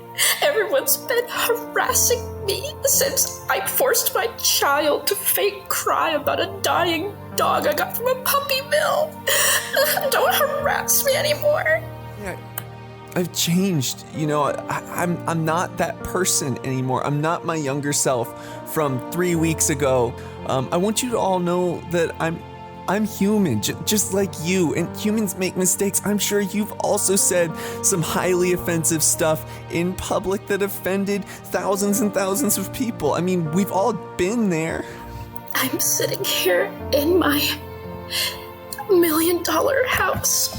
Everyone's been harassing me since I forced my child to fake cry about a dying dog I got from a puppy mill. Don't harass me anymore. Yeah, I've changed. I'm not that person anymore. I'm not my younger self from 3 weeks ago. I want you to all know that I'm human, just like you, and humans make mistakes. I'm sure you've also said some highly offensive stuff in public that offended thousands and thousands of people. I mean, we've all been there. I'm sitting here in my $1 million house,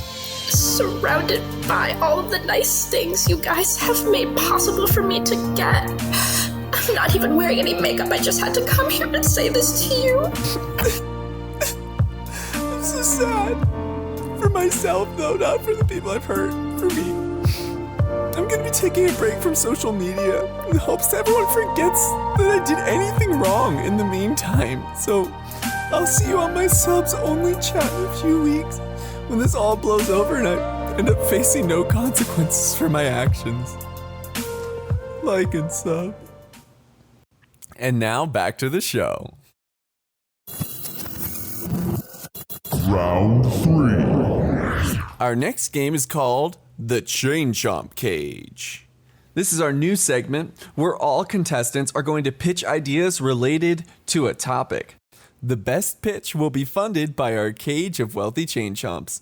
surrounded by all of the nice things you guys have made possible for me to get. I'm not even wearing any makeup. I just had to come here and say this to you. I'm so sad. For myself, though, not for the people I've hurt. For me. I'm gonna be taking a break from social media in hopes that everyone forgets that I did anything wrong in the meantime. So, I'll see you on my subs only chat in a few weeks when this all blows over and I end up facing no consequences for my actions. Like and sub. And now back to the show. Round 3. Our next game is called the Chomp Cage. This is our new segment where all contestants are going to pitch ideas related to a topic. The best pitch will be funded by our cage of wealthy chain chomps.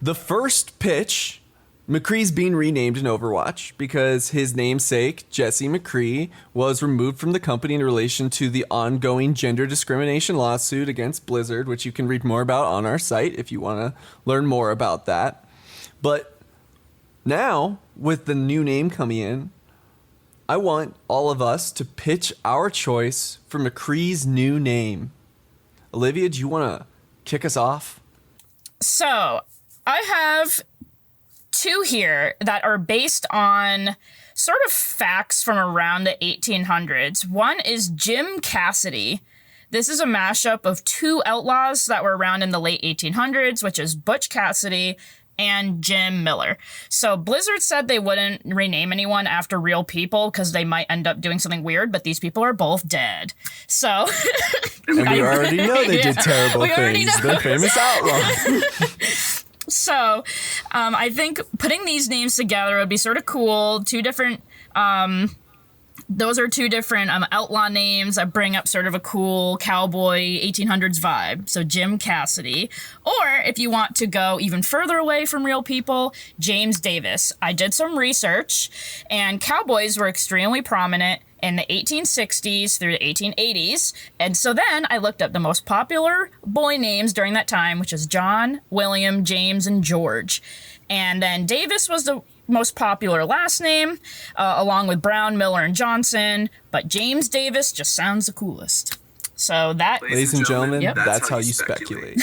The first pitch, McCree's being renamed in Overwatch because his namesake, Jesse McCree, was removed from the company in relation to the ongoing gender discrimination lawsuit against Blizzard, which you can read more about on our site if you want to learn more about that. But now, with the new name coming in, I want all of us to pitch our choice for McCree's new name. Olivia, do you want to kick us off? So, I have two here that are based on sort of facts from around the 1800s. One is Jim Cassidy. This is a mashup of two outlaws that were around in the late 1800s, which is Butch Cassidy and Jim Miller. So Blizzard said they wouldn't rename anyone after real people because they might end up doing something weird, but these people are both dead. So... And we already know they did terrible things. They're famous outlaws. So, I think putting these names together would be sort of cool. Those are two different outlaw names that bring up sort of a cool cowboy 1800s vibe. So Jim Cassidy. Or if you want to go even further away from real people, James Davis. I did some research, and cowboys were extremely prominent in the 1860s through the 1880s. And so then I looked up the most popular boy names during that time, which is John, William, James, and George. And then Davis was the most popular last name, along with Brown, Miller, and Johnson. But James Davis just sounds the coolest. So that... Ladies and gentlemen, that's how you speculate.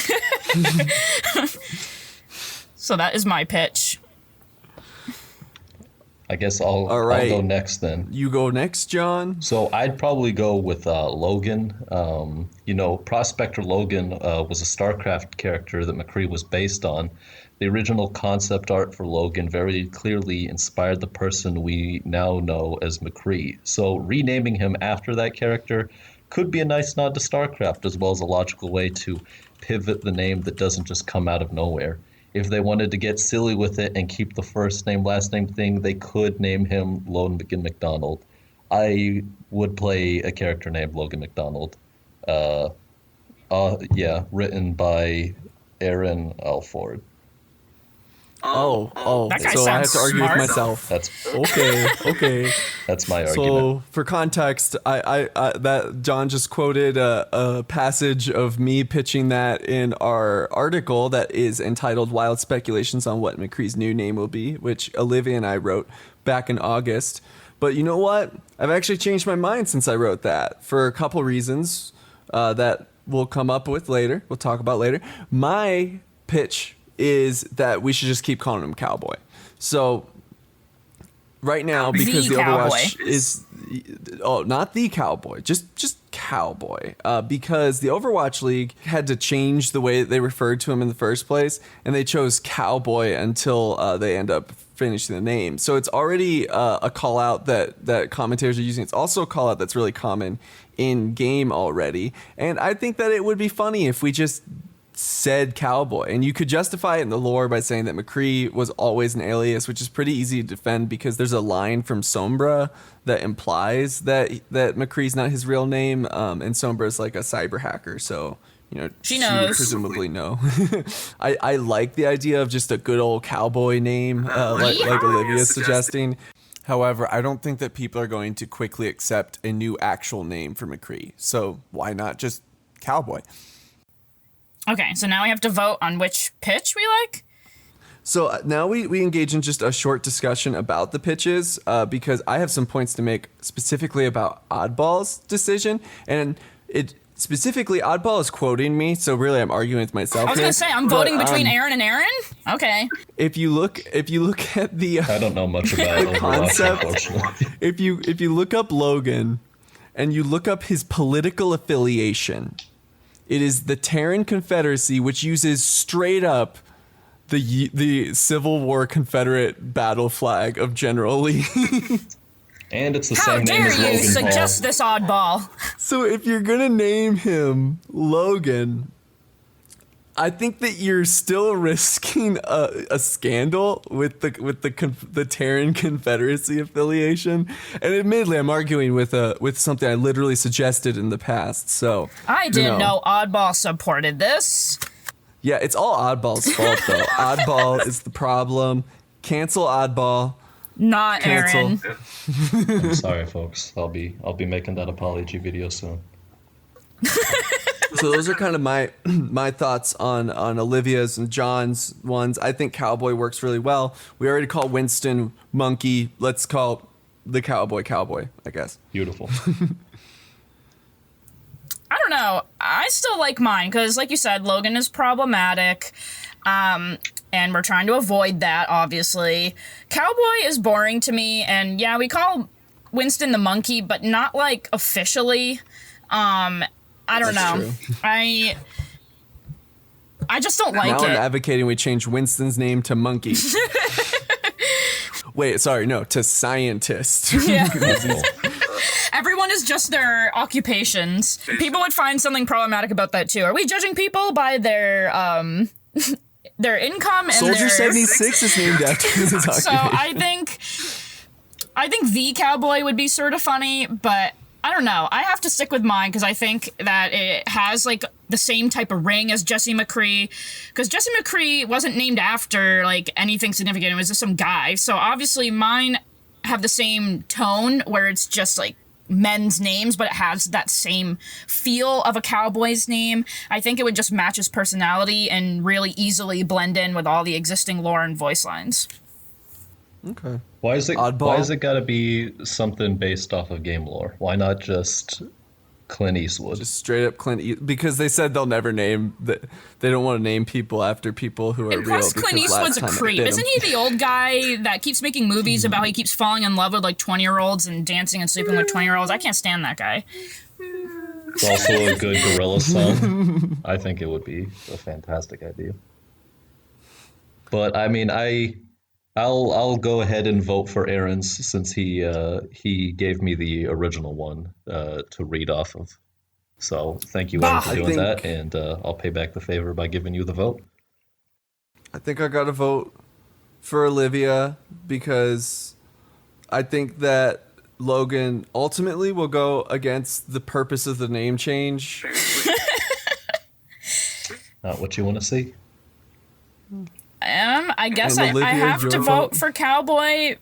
So that is my pitch. I guess I'll go next then. You go next, John. So I'd probably go with Logan. Prospector Logan was a StarCraft character that McCree was based on. The original concept art for Logan very clearly inspired the person we now know as McCree. So renaming him after that character could be a nice nod to StarCraft, as well as a logical way to pivot the name that doesn't just come out of nowhere. If they wanted to get silly with it and keep the first name, last name thing, they could name him Logan McDonald. I would play a character named Logan McDonald. Written by Aaron Alford. That guy so I have sounds to argue smart. with myself. That's Okay. That's my argument. So for context, I that John just quoted a passage of me pitching that in our article that is entitled "Wild Speculations on What McCree's New Name Will Be," which Olivia and I wrote back in August. But you know what? I've actually changed my mind since I wrote that for a couple reasons that we'll come up with later. We'll talk about later. My pitch is that we should just keep calling him Cowboy. So right now, because the Overwatch is not the Cowboy, just Cowboy, because the Overwatch League had to change the way they referred to him in the first place, and they chose Cowboy until they end up finishing the name. So it's already a call out that commentators are using. It's also a call out that's really common in game already, and I think that it would be funny if we just said Cowboy, and you could justify it in the lore by saying that McCree was always an alias, which is pretty easy to defend because there's a line from Sombra that implies that McCree's not his real name, and Sombra's like a cyber hacker, so she knows. Would presumably know. I like the idea of just a good old cowboy name, like Olivia's suggesting. However, I don't think that people are going to quickly accept a new actual name for McCree, so why not just Cowboy? Okay, so now we have to vote on which pitch we like? So now we engage in just a short discussion about the pitches because I have some points to make specifically about Oddball's decision. And it specifically, Oddball is quoting me, so really I'm arguing with myself. I was going to say, I'm voting between Aaron and Aaron? Okay. If you look at the... I don't know much about Overwatch, unfortunately. If you look up Logan and you look up his political affiliation... It is the Terran Confederacy, which uses straight up the Civil War Confederate battle flag of General Lee. And it's the same name as Logan Paul. How dare you suggest this, Oddball? So if you're gonna name him Logan, I think that you're still risking a scandal with the Terran Confederacy affiliation. And admittedly, I'm arguing with something I literally suggested in the past. So I didn't know Oddball supported this. Yeah, it's all Oddball's fault though. Oddball is the problem. Cancel Oddball. Not Aaron. I'm sorry, folks. I'll be making that apology video soon. So those are kind of my thoughts on Olivia's and John's ones. I think Cowboy works really well. We already call Winston Monkey. Let's call the cowboy, I guess. Beautiful. I don't know. I still like mine because, like you said, Logan is problematic. And we're trying to avoid that, obviously. Cowboy is boring to me, and yeah, we call Winston the monkey, but not, like, officially. I don't know. True. I just don't like Now it. I'm advocating we change Winston's name to Monkey. Wait, sorry, no, to Scientist. Yeah. Everyone is just their occupations. People would find something problematic about that, too. Are we judging people by their income and Soldier their... 76 is named after his occupation. So I think the cowboy would be sort of funny, but I don't know. I have to stick with mine because I think that it has like the same type of ring as Jesse McCree, because Jesse McCree wasn't named after like anything significant. It was just some guy. So obviously mine have the same tone where it's just like men's names, but it has that same feel of a cowboy's name. I think it would just match his personality and really easily blend in with all the existing lore and voice lines. Okay. Why is it Oddball? gotta be something based off of game lore? Why not just Clint Eastwood? Just straight up because they said they'll never name that. They don't want to name people after people who are And real. plus, Clint because Eastwood's last a time they creep. did Isn't him. he the old guy that keeps making movies about how he keeps falling in love with like 20-year-olds and dancing and sleeping with 20-year-olds? I can't stand that guy. It's also a good gorilla song. I think it would be a fantastic idea. But I mean, I'll go ahead and vote for Aaron's since he gave me the original one to read off of. So thank you, Aaron, for doing that, and I'll pay back the favor by giving you the vote. I think I got to vote for Olivia because I think that Logan ultimately will go against the purpose of the name change. Not what you want to see. I guess And I Olivia, have your to vote? vote for Cowboy.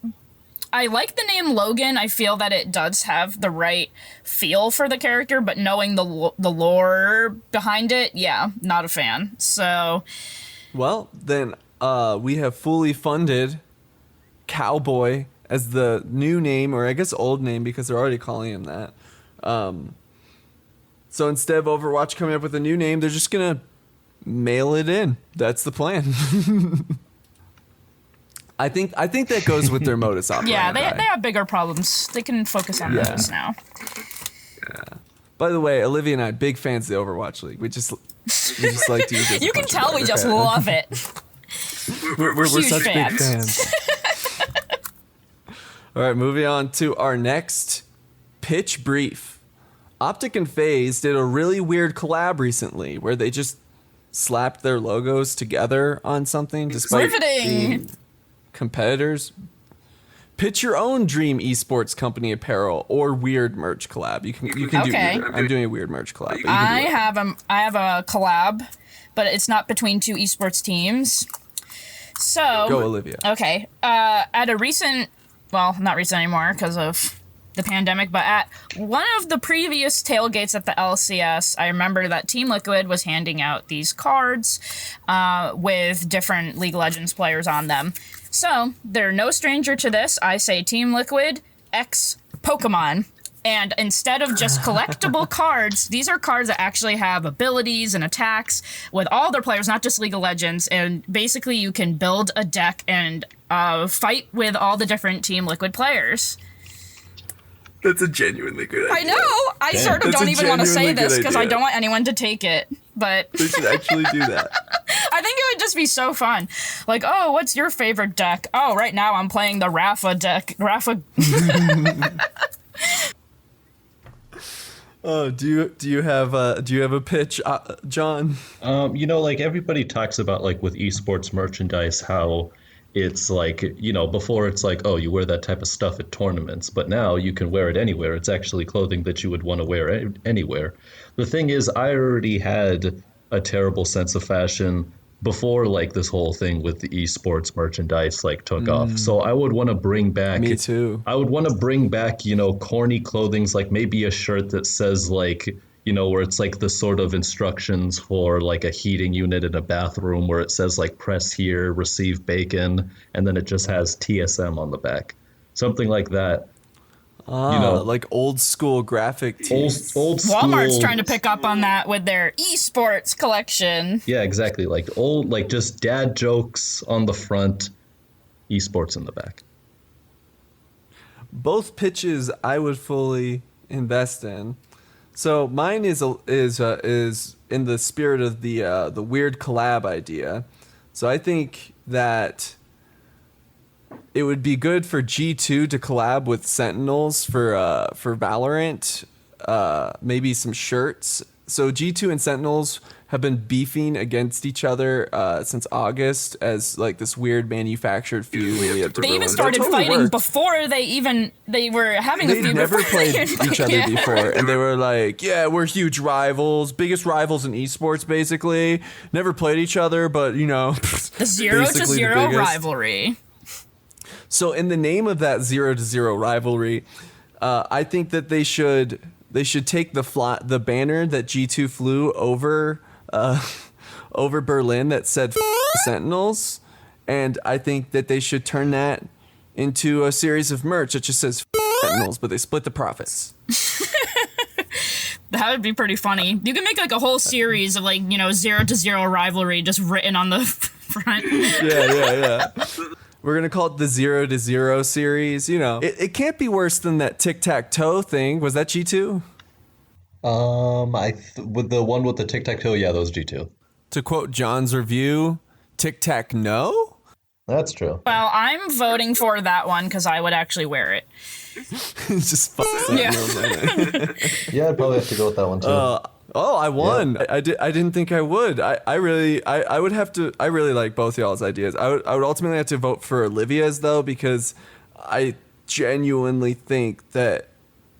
I like the name Logan. I feel that it does have the right feel for the character, but knowing the lore behind it, yeah, not a fan. So, Well, then we have fully funded Cowboy as the new name, or I guess old name because they're already calling him that. So instead of Overwatch coming up with a new name, they're just going to mail it in. That's the plan. I think that goes with their modus operandi. yeah, they have bigger problems. They can focus on those now. By the way, Olivia and I, big fans of the Overwatch League. We just like to use it. as a You can punching tell bag, we just okay? love it. We're huge such big fans. fans. All right, moving on to our next pitch brief. Optic and FaZe did a really weird collab recently where they just slapped their logos together on something despite Riveting. being competitors. Pitch your own dream esports company apparel or weird merch collab. You can Okay. do either. I'm doing a weird merch collab. But you can do it. I have a collab, but it's not between two esports teams. So Go, Olivia. Okay. At a recent, well, not recent anymore because of the pandemic, but at one of the previous tailgates at the LCS, I remember that Team Liquid was handing out these cards with different League of Legends players on them. So they're no stranger to this. I say Team Liquid X Pokemon. And instead of just collectible cards, these are cards that actually have abilities and attacks with all their players, not just League of Legends. And basically you can build a deck and fight with all the different Team Liquid players. That's a genuinely good idea. I know! I sort of That's don't a even want to say genuinely this good because I idea. don't want anyone to take it. But They should actually do that. I think it would just be so fun. Like, oh, what's your favorite deck? Oh, right now I'm playing the Rafa deck. Rafa. Oh, do you have a pitch, John? Like everybody talks about like with esports merchandise how it's like, before it's like, oh, you wear that type of stuff at tournaments, but now you can wear it anywhere. It's actually clothing that you would want to wear anywhere. The thing is, I already had a terrible sense of fashion before like this whole thing with the esports merchandise like took off. So I would want to bring back. Me too. I would want to bring back, corny clothings, like maybe a shirt that says like, where it's like the sort of instructions for like a heating unit in a bathroom where it says like press here, receive bacon, and then it just has TSM on the back. Something like that. Like old school graphic tees. Old school. Walmart's trying to pick up on that with their esports collection. Yeah, exactly. Like just dad jokes on the front, esports in the back. Both pitches I would fully invest in. So mine is in the spirit of the weird collab idea. So I think that it would be good for G2 to collab with Sentinels for Valorant, maybe some shirts. So G2 and Sentinels have been beefing against each other since August as like this weird manufactured feud. They even started fighting before they were having a feud. They never played each other Yeah. before, and they were like, "Yeah, we're huge rivals, biggest rivals in esports, basically. Never played each other, but you know, The 0-0 rivalry. So in the name of that 0-0 rivalry, I think that they should take the banner that G2 flew over Berlin that said Sentinels, and I think that they should turn that into a series of merch that just says Sentinels, but they split the profits. That would be pretty funny. You can make like a whole series of 0-0 rivalry just written on the front. Yeah. We're going to call it the 0-0 series. You know, it can't be worse than that tic-tac-toe thing. Was that G2? With the one with the tic-tac-toe, yeah, that was G2. To quote John's review, tic-tac-no? That's true. Well, I'm voting for that one because I would actually wear it. Just fuck Yeah. Yeah, I'd probably have to go with that one too. I won. Yeah. I didn't think I would. I really like both y'all's ideas. I would ultimately have to vote for Olivia's though, because I genuinely think that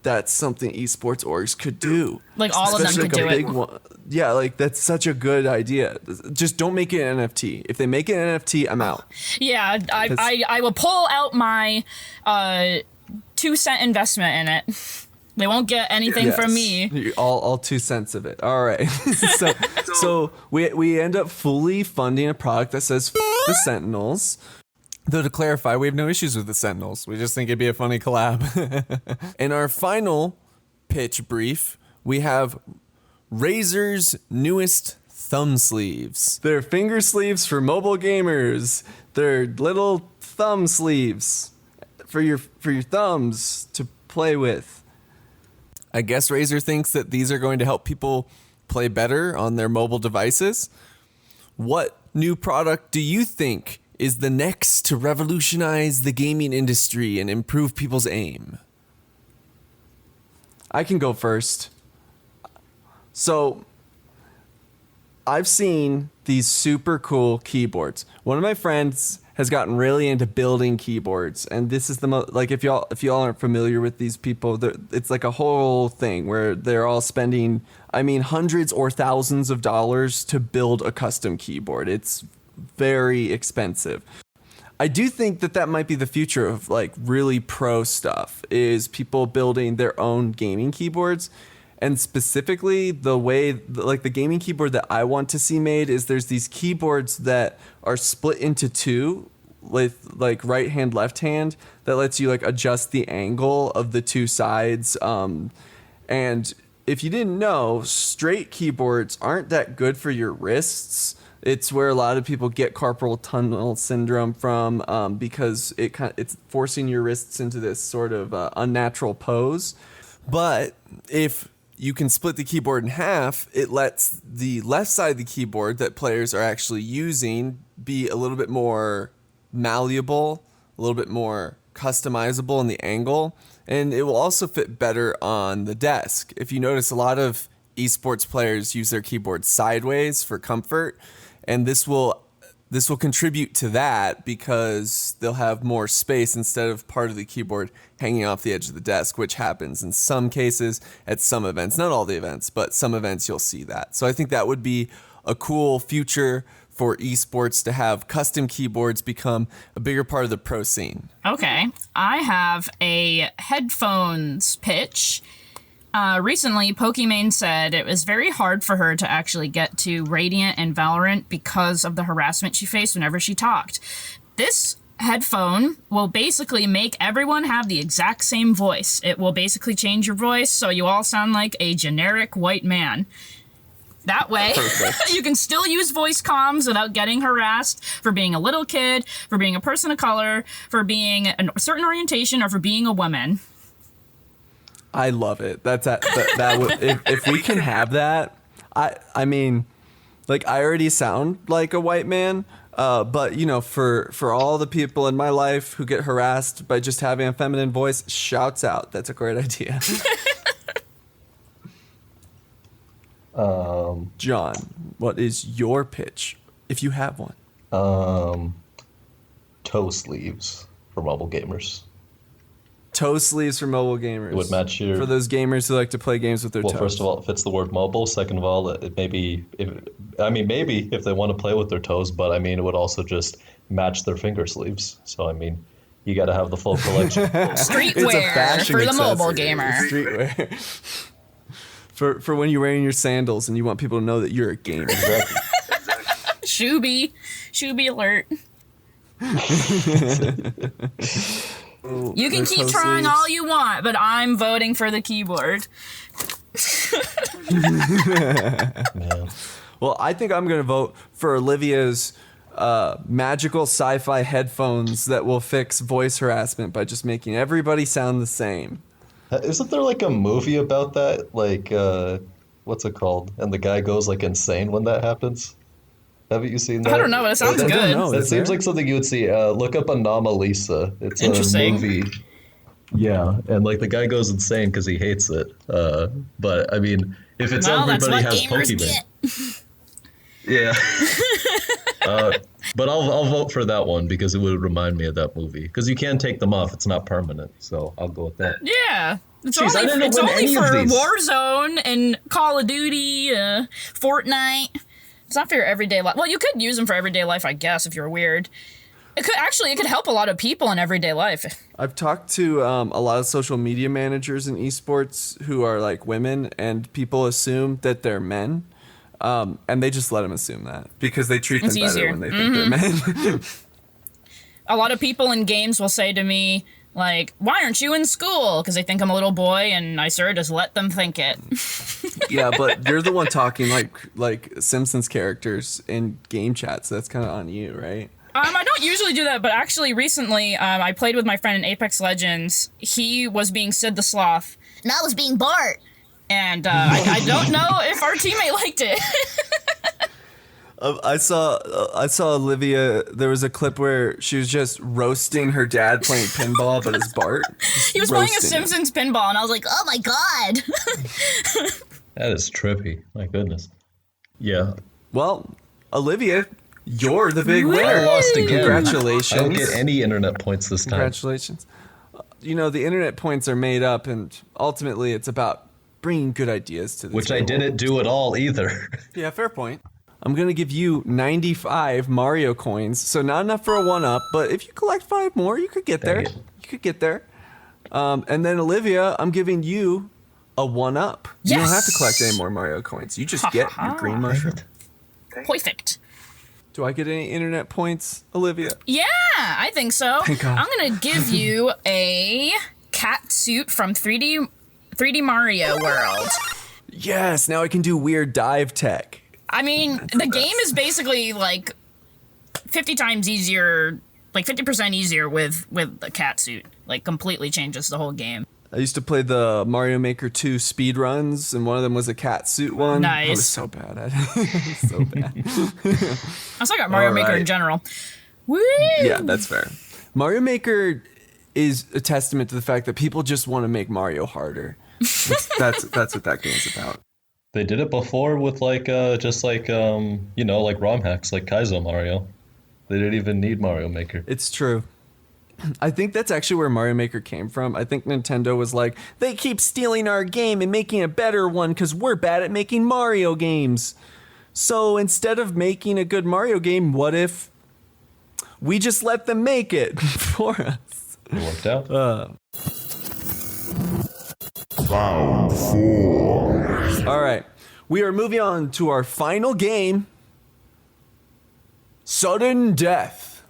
that's something esports orgs could do. Like all of them Especially could do it. one. Yeah, like that's such a good idea. Just don't make it an NFT. If they make it an NFT, I'm out. Yeah, I will pull out my 2-cent investment in it. They won't get anything from me. All 2 cents of it. All right. so we end up fully funding a product that says the Sentinels. Though to clarify, we have no issues with the Sentinels. We just think it'd be a funny collab. In our final pitch brief, we have Razer's newest thumb sleeves. They're finger sleeves for mobile gamers. They're little thumb sleeves for your thumbs to play with. I guess Razer thinks that these are going to help people play better on their mobile devices. What new product do you think is the next to revolutionize the gaming industry and improve people's aim? I can go first. So, I've seen these super cool keyboards. One of my friends has gotten really into building keyboards, and this is the most, like, if y'all aren't familiar with these people, it's like a whole thing where they're all spending, hundreds or thousands of dollars to build a custom keyboard. It's very expensive. I do think that might be the future of like really pro stuff, is people building their own gaming keyboards. And specifically the way, like the gaming keyboard that I want to see made is there's these keyboards that are split into two with like right hand, left hand, that lets you like adjust the angle of the two sides. And if you didn't know, straight keyboards aren't that good for your wrists. It's where a lot of people get carpal tunnel syndrome from, because it's forcing your wrists into this sort of unnatural pose. But if you can split the keyboard in half, it lets the left side of the keyboard that players are actually using be a little bit more malleable, a little bit more customizable in the angle, and it will also fit better on the desk. If you notice, a lot of esports players use their keyboard sideways for comfort, and this will contribute to that because they'll have more space instead of part of the keyboard hanging off the edge of the desk, which happens in some cases at some events. Not all the events, but some events you'll see that. So I think that would be a cool future for esports, to have custom keyboards become a bigger part of the pro scene. Okay, I have a headphones pitch. Recently, Pokimane said it was very hard for her to actually get to Radiant and Valorant because of the harassment she faced whenever she talked. This headphone will basically make everyone have the exact same voice. It will basically change your voice so you all sound like a generic white man. That way, you can still use voice comms without getting harassed for being a little kid, for being a person of color, for being a certain orientation, or for being a woman. I love it. If we can have that, I mean, like, I already sound like a white man, but you know, for all the people in my life who get harassed by just having a feminine voice, shouts out. That's a great idea. John, what is your pitch, if you have one? Toe sleeves for mobile gamers. Toe sleeves for mobile gamers. It would match your... For those gamers who like to play games with their toes. Well, first of all, it fits the word mobile. Second of all, maybe if they want to play with their toes, but I mean, it would also just match their finger sleeves. So, I mean, you got to have the full collection. Streetwear for the mobile gamer. Streetwear. For when you're wearing your sandals and you want people to know that you're a gamer. Exactly. Shooby alert. You can keep trying all you want, but I'm voting for the keyboard. Man. Well, I think I'm going to vote for Olivia's magical sci-fi headphones that will fix voice harassment by just making everybody sound the same. Isn't there like a movie about that? Like, what's it called? And the guy goes like insane when that happens. Haven't you seen that? I don't know, but it sounds good. It seems like something you would see. Look up Anomalisa. It's a movie. Yeah, and like the guy goes insane because he hates it. But I mean, if it's everybody has Pokemon. Yeah. But I'll vote for that one because it would remind me of that movie. Because you can take them off; it's not permanent. So I'll go with that. Yeah, it's Jeez, only for Warzone and Call of Duty, Fortnite. It's not for your everyday life. Well, you could use them for everyday life, I guess, if you're weird. It could help a lot of people in everyday life. I've talked to a lot of social media managers in esports who are like women, and people assume that they're men. And they just let them assume that because they treat them better when they think they're men. A lot of people in games will say to me, like, why aren't you in school? Because they think I'm a little boy, and I sort of just let them think it. Yeah, but you're the one talking like Simpsons characters in game chat, so that's kind of on you, right? I don't usually do that, but actually recently I played with my friend in Apex Legends. He was being Sid the Sloth. And I was being Bart. And I don't know if our teammate liked it. I saw Olivia. There was a clip where she was just roasting her dad playing pinball, but as Bart. He was playing a Simpsons pinball, and I was like, "Oh my god!" That is trippy. My goodness. Yeah. Well, Olivia, you're the big winner. I lost again. Congratulations. I don't get any internet points this time. Congratulations. You know, the internet points are made up, and ultimately, it's about bringing good ideas to the Which table. I didn't do at all either. Yeah, fair point. I'm going to give you 95 Mario coins, so not enough for a 1-up, but if you collect 5 more, you could get there. Dang it. You could get there. And then, Olivia, I'm giving you a 1-up. You don't have to collect any more Mario coins. You just get your green mushroom. Perfect. Do I get any internet points, Olivia? Yeah, I think so. Thank God. I'm going to give you a cat suit from 3D Mario World. Yes, now I can do weird dive tech. I mean, the game is basically like 50 times easier, like 50% easier with the cat suit. Like, completely changes the whole game. I used to play the Mario Maker 2 speedruns, and one of them was a cat suit one. Nice. I was so bad at it. So bad. I still got Mario Maker in general. Woo! Yeah, that's fair. Mario Maker is a testament to the fact that people just want to make Mario harder. That's what that game's about. They did it before with like just like like ROM hacks like Kaizo Mario. They didn't even need Mario Maker. It's true. I think that's actually where Mario Maker came from. I think Nintendo was like, they keep stealing our game and making a better one because we're bad at making Mario games. So instead of making a good Mario game, what if we just let them make it for us? It worked out. Round 4. All right. We are moving on to our final game. Sudden Death.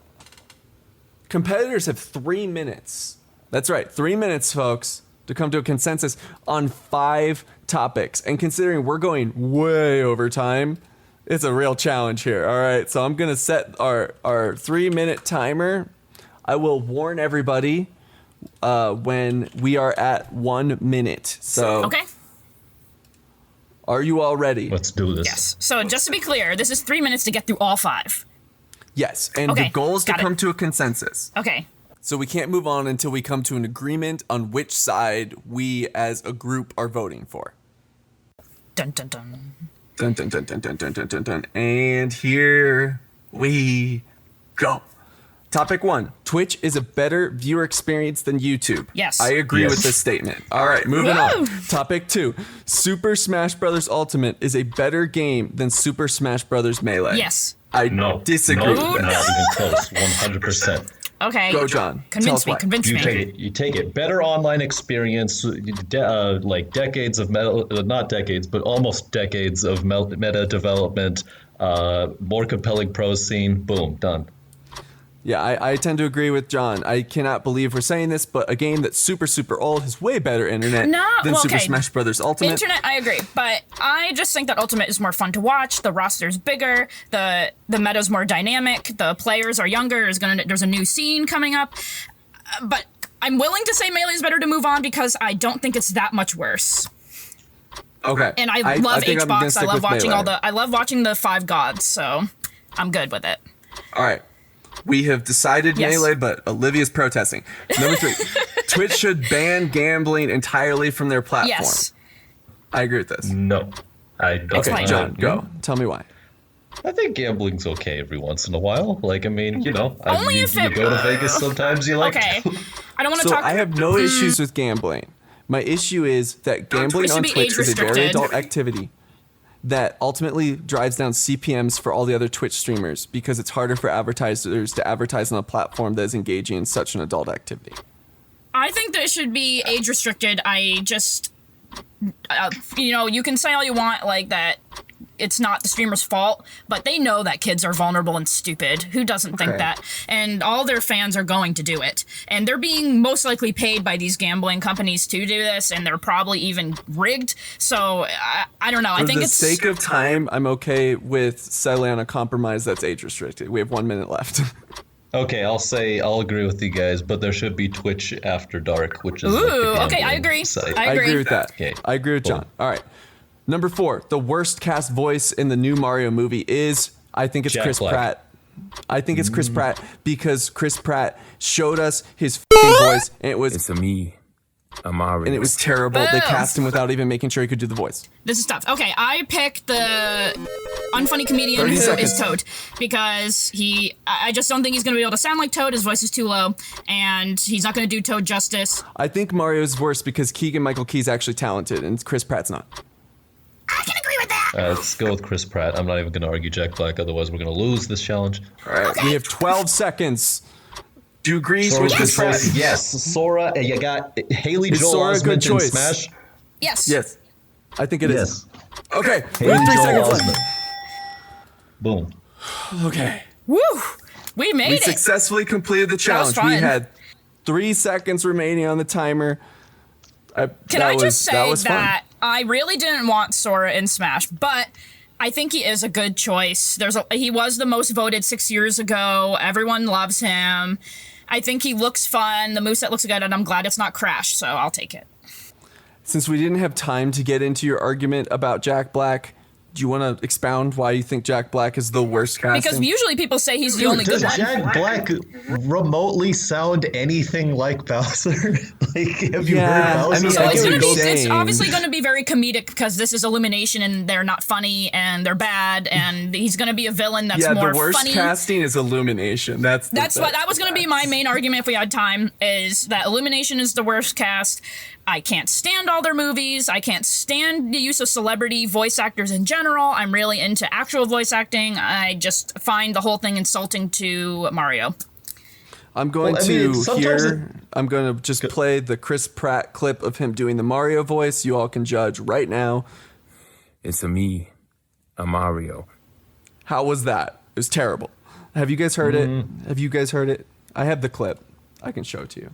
Competitors have 3 minutes. That's right, 3 minutes, folks, to come to a consensus on 5 topics. And considering we're going way over time, it's a real challenge here. All right, so I'm gonna set our 3-minute timer. I will warn everybody when we are at 1 minute. So, Okay. Are you all ready? Let's do this. Yes. So just to be clear, this is 3 minutes to get through all 5. Yes, and Okay, the goal is to got it. come to a consensus. Okay. So we can't move on until we come to an agreement on which side we as a group are voting for. Dun dun dun. Dun, dun, dun, dun, dun, dun, dun, dun, dun. And here we go. Topic 1. Twitch is a better viewer experience than YouTube. Yes. I agree Yes. with this statement. All right, moving Woo! on. Topic 2. Super Smash Bros Ultimate is a better game than Super Smash Bros Melee. Yes. I No. disagree No, with not that. even close. 100%. Okay. Go, John. Tell Convince us me. why. Convince You me. take it. You take it. Better online experience, like decades of not decades, but almost decades of meta development. More compelling pro scene. Boom, done. Yeah, I tend to agree with John. I cannot believe we're saying this, but a game that's super, super old has way better internet than Super Smash Bros. Ultimate. Internet, I agree, but I just think that Ultimate is more fun to watch. The roster's bigger, the meta's more dynamic, the players are younger. There's a new scene coming up, but I'm willing to say Melee is better to move on because I don't think it's that much worse. Okay. And I love think I'm gonna HBox. I stick love with watching Melee. I love watching the 5 gods, so I'm good with it. All right. We have decided Yes. Melee, but Olivia's protesting. Number 3. Twitch should ban gambling entirely from their platform. Yes. I agree with this. No, I don't. Explain. John, go. Tell me why. I think gambling's okay every once in a while. Like, I mean, you know, Only you, if you it- go to Vegas sometimes. You like. Okay. I don't want to So talk. I have no issues with gambling. My issue is that gambling should on be Twitch is a very age-restricted. adult activity that ultimately drives down CPMs for all the other Twitch streamers because it's harder for advertisers to advertise on a platform that is engaging in such an adult activity. I think that it should be age restricted. I just, you can say all you want, like that it's not the streamer's fault, but they know that kids are vulnerable and stupid. Who doesn't think Okay. that? And all their fans are going to do it. And they're being most likely paid by these gambling companies to do this, and they're probably even rigged. So, I don't know. I For think the it's... sake of time, I'm okay with settling on a compromise that's age restricted. We have 1 minute left. Okay, I'll agree with you guys, but there should be Twitch After Dark, which is like the Ooh, okay, I gambling agree. site. I I agree agree. with that. Okay. I agree with John. All right. Number 4, the worst cast voice in the new Mario movie is, I think it's Jack Chris Black. Pratt. I think it's Chris Pratt because Chris Pratt showed us his f***ing voice and it was It's a me, Amari. and it was terrible. They Boom. cast him without even making sure he could do the voice. This is tough. Okay, I picked the unfunny comedian 30 who seconds. is Toad because I just don't think he's going to be able to sound like Toad. His voice is too low, and he's not going to do Toad justice. I think Mario's worse because Keegan-Michael Key's actually talented and Chris Pratt's not. I can agree with that. Let's go with Chris Pratt. I'm not even going to argue Jack Black, otherwise we're going to lose this challenge. All right, we have 12 seconds. Do you agree Sora with Chris Pratt? choice. Yes, Sora. You got Haley Is Joel Sora a good Osment in choice? Smash. Yes. Yes. I think it is. Yes. Okay, we Haley have 3 Joel seconds Osment. left. Boom. Okay. Woo! We made We it. successfully completed the challenge. We fun. had 3 seconds remaining on the timer. Can I just say that was fun. that I really didn't want Sora in Smash, but I think he is a good choice. He was the most voted 6 years ago. Everyone loves him. I think he looks fun. The moveset looks good, and I'm glad it's not Crash, so I'll take it. Since we didn't have time to get into your argument about Jack Black, do you want to expound why you think Jack Black is the worst casting? Because usually people say he's the only Does good one. Jack Black remotely sound anything like Bowser? Like, have you Yeah, heard Bowser? I mean, So I it's get gonna what be. you're It's saying. obviously gonna be very comedic because this is Illumination and they're not funny and they're bad and he's gonna be a villain that's yeah, more the worst funny. casting is Illumination. That's What that was gonna be my main argument if we had time. Is that Illumination is the worst cast. I can't stand all their movies. I can't stand the use of celebrity voice actors in general. I'm really into actual voice acting. I just find the whole thing insulting to Mario. I'm going Well, I mean, to sometimes I'm going to just play the Chris Pratt clip of him doing the Mario voice. You all can judge right now. It's a me, Mario. How was that? It was terrible. Have you guys heard it? Have you guys heard it? I have the clip. I can show it to you.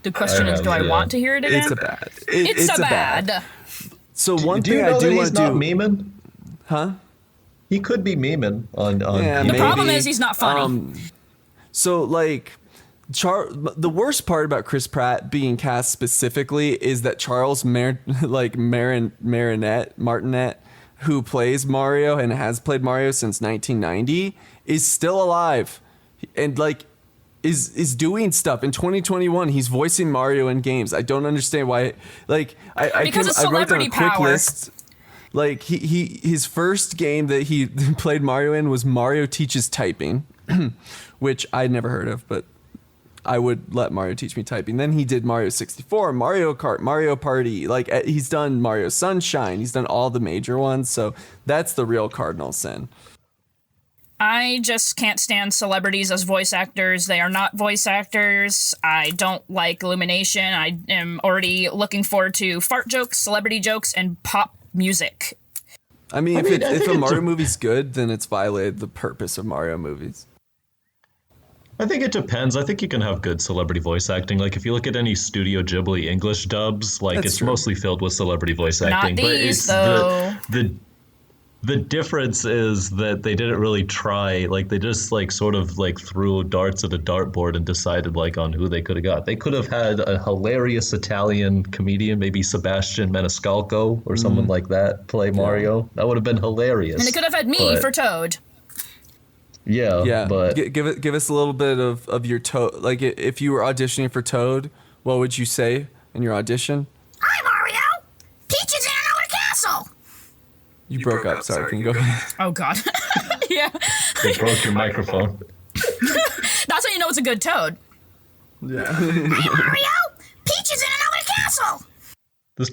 The question is, do I want to hear it again? It's a bad. It's a bad. So one Do you thing know I that do he's want to not do, memeing? huh? He could be memeing on Yeah, The people. problem is he's not funny. So like, the worst part about Chris Pratt being cast specifically is that Charles Martinet, who plays Mario and has played Mario since 1990, is still alive, and like is doing stuff in 2021. He's voicing Mario in games. I don't understand why. Like I Because of I wrote down a celebrity quick power. list. Like his first game that he played Mario in was Mario Teaches Typing, which I'd never heard of, but I would let Mario teach me typing. Then he did Mario 64, Mario Kart, Mario Party. Like he's done Mario Sunshine. He's done all the major ones. So that's the real cardinal sin. I just can't stand celebrities as voice actors. They are not voice actors. I don't like Illumination. I am already looking forward to fart jokes, celebrity jokes, and pop music. I mean, I if think a it's Mario movie's good, then it's violated the purpose of Mario movies. I think it depends. I think you can have good celebrity voice acting. Like if you look at any Studio Ghibli English dubs, like That's it's true. mostly filled with celebrity voice Not acting. But these, it's though. the difference is that they didn't really try. Like they just like sort of like threw darts at a dartboard and decided like on who they could have got. They could have had a hilarious Italian comedian, maybe Sebastian Maniscalco or someone like that, play Mario. That would have been hilarious. And they could have had me But- for Toad. Yeah, but give us a little bit of your Toad. Like if you were auditioning for Toad, what would you say in your audition? Hi, Mario! Peach is in another castle! You broke up. Sorry, can you go ahead? Oh, God. Yeah. you broke your microphone. That's how you know it's a good Toad. Yeah. Hey, Mario! Peach is in another castle! Does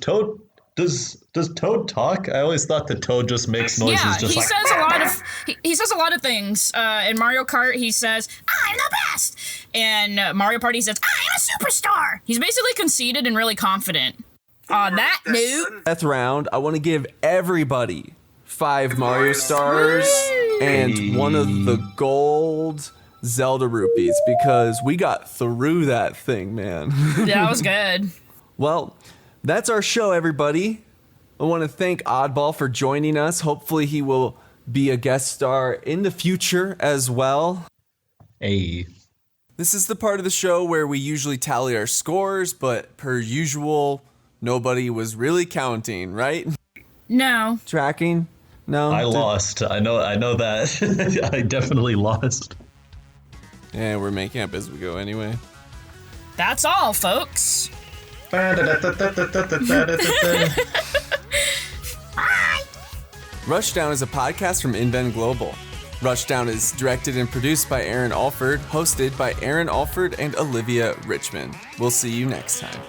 Toad talk? I always thought that Toad just makes noises. Yeah, just he like, says a lot of he says a lot of things. In Mario Kart, he says, "I'm the best." In Mario Party, he says, "I'm a superstar." He's basically conceited and really confident. On that note, 10th round, I want to give everybody 5 Mario stars and one of the gold Zelda rupees because we got through that thing, man. that was good. Well, that's our show, everybody. I want to thank Oddball for joining us. Hopefully he will be a guest star in the future as well. Hey. This is the part of the show where we usually tally our scores, but per usual, nobody was really counting, right? No. Tracking? No? I lost. I know that. I definitely lost. Yeah, we're making up as we go anyway. That's all, folks. Rushdown is a podcast from Inven Global. Rushdown is directed and produced by Aaron Alford, hosted by Aaron Alford and Olivia Richman. We'll see you next time.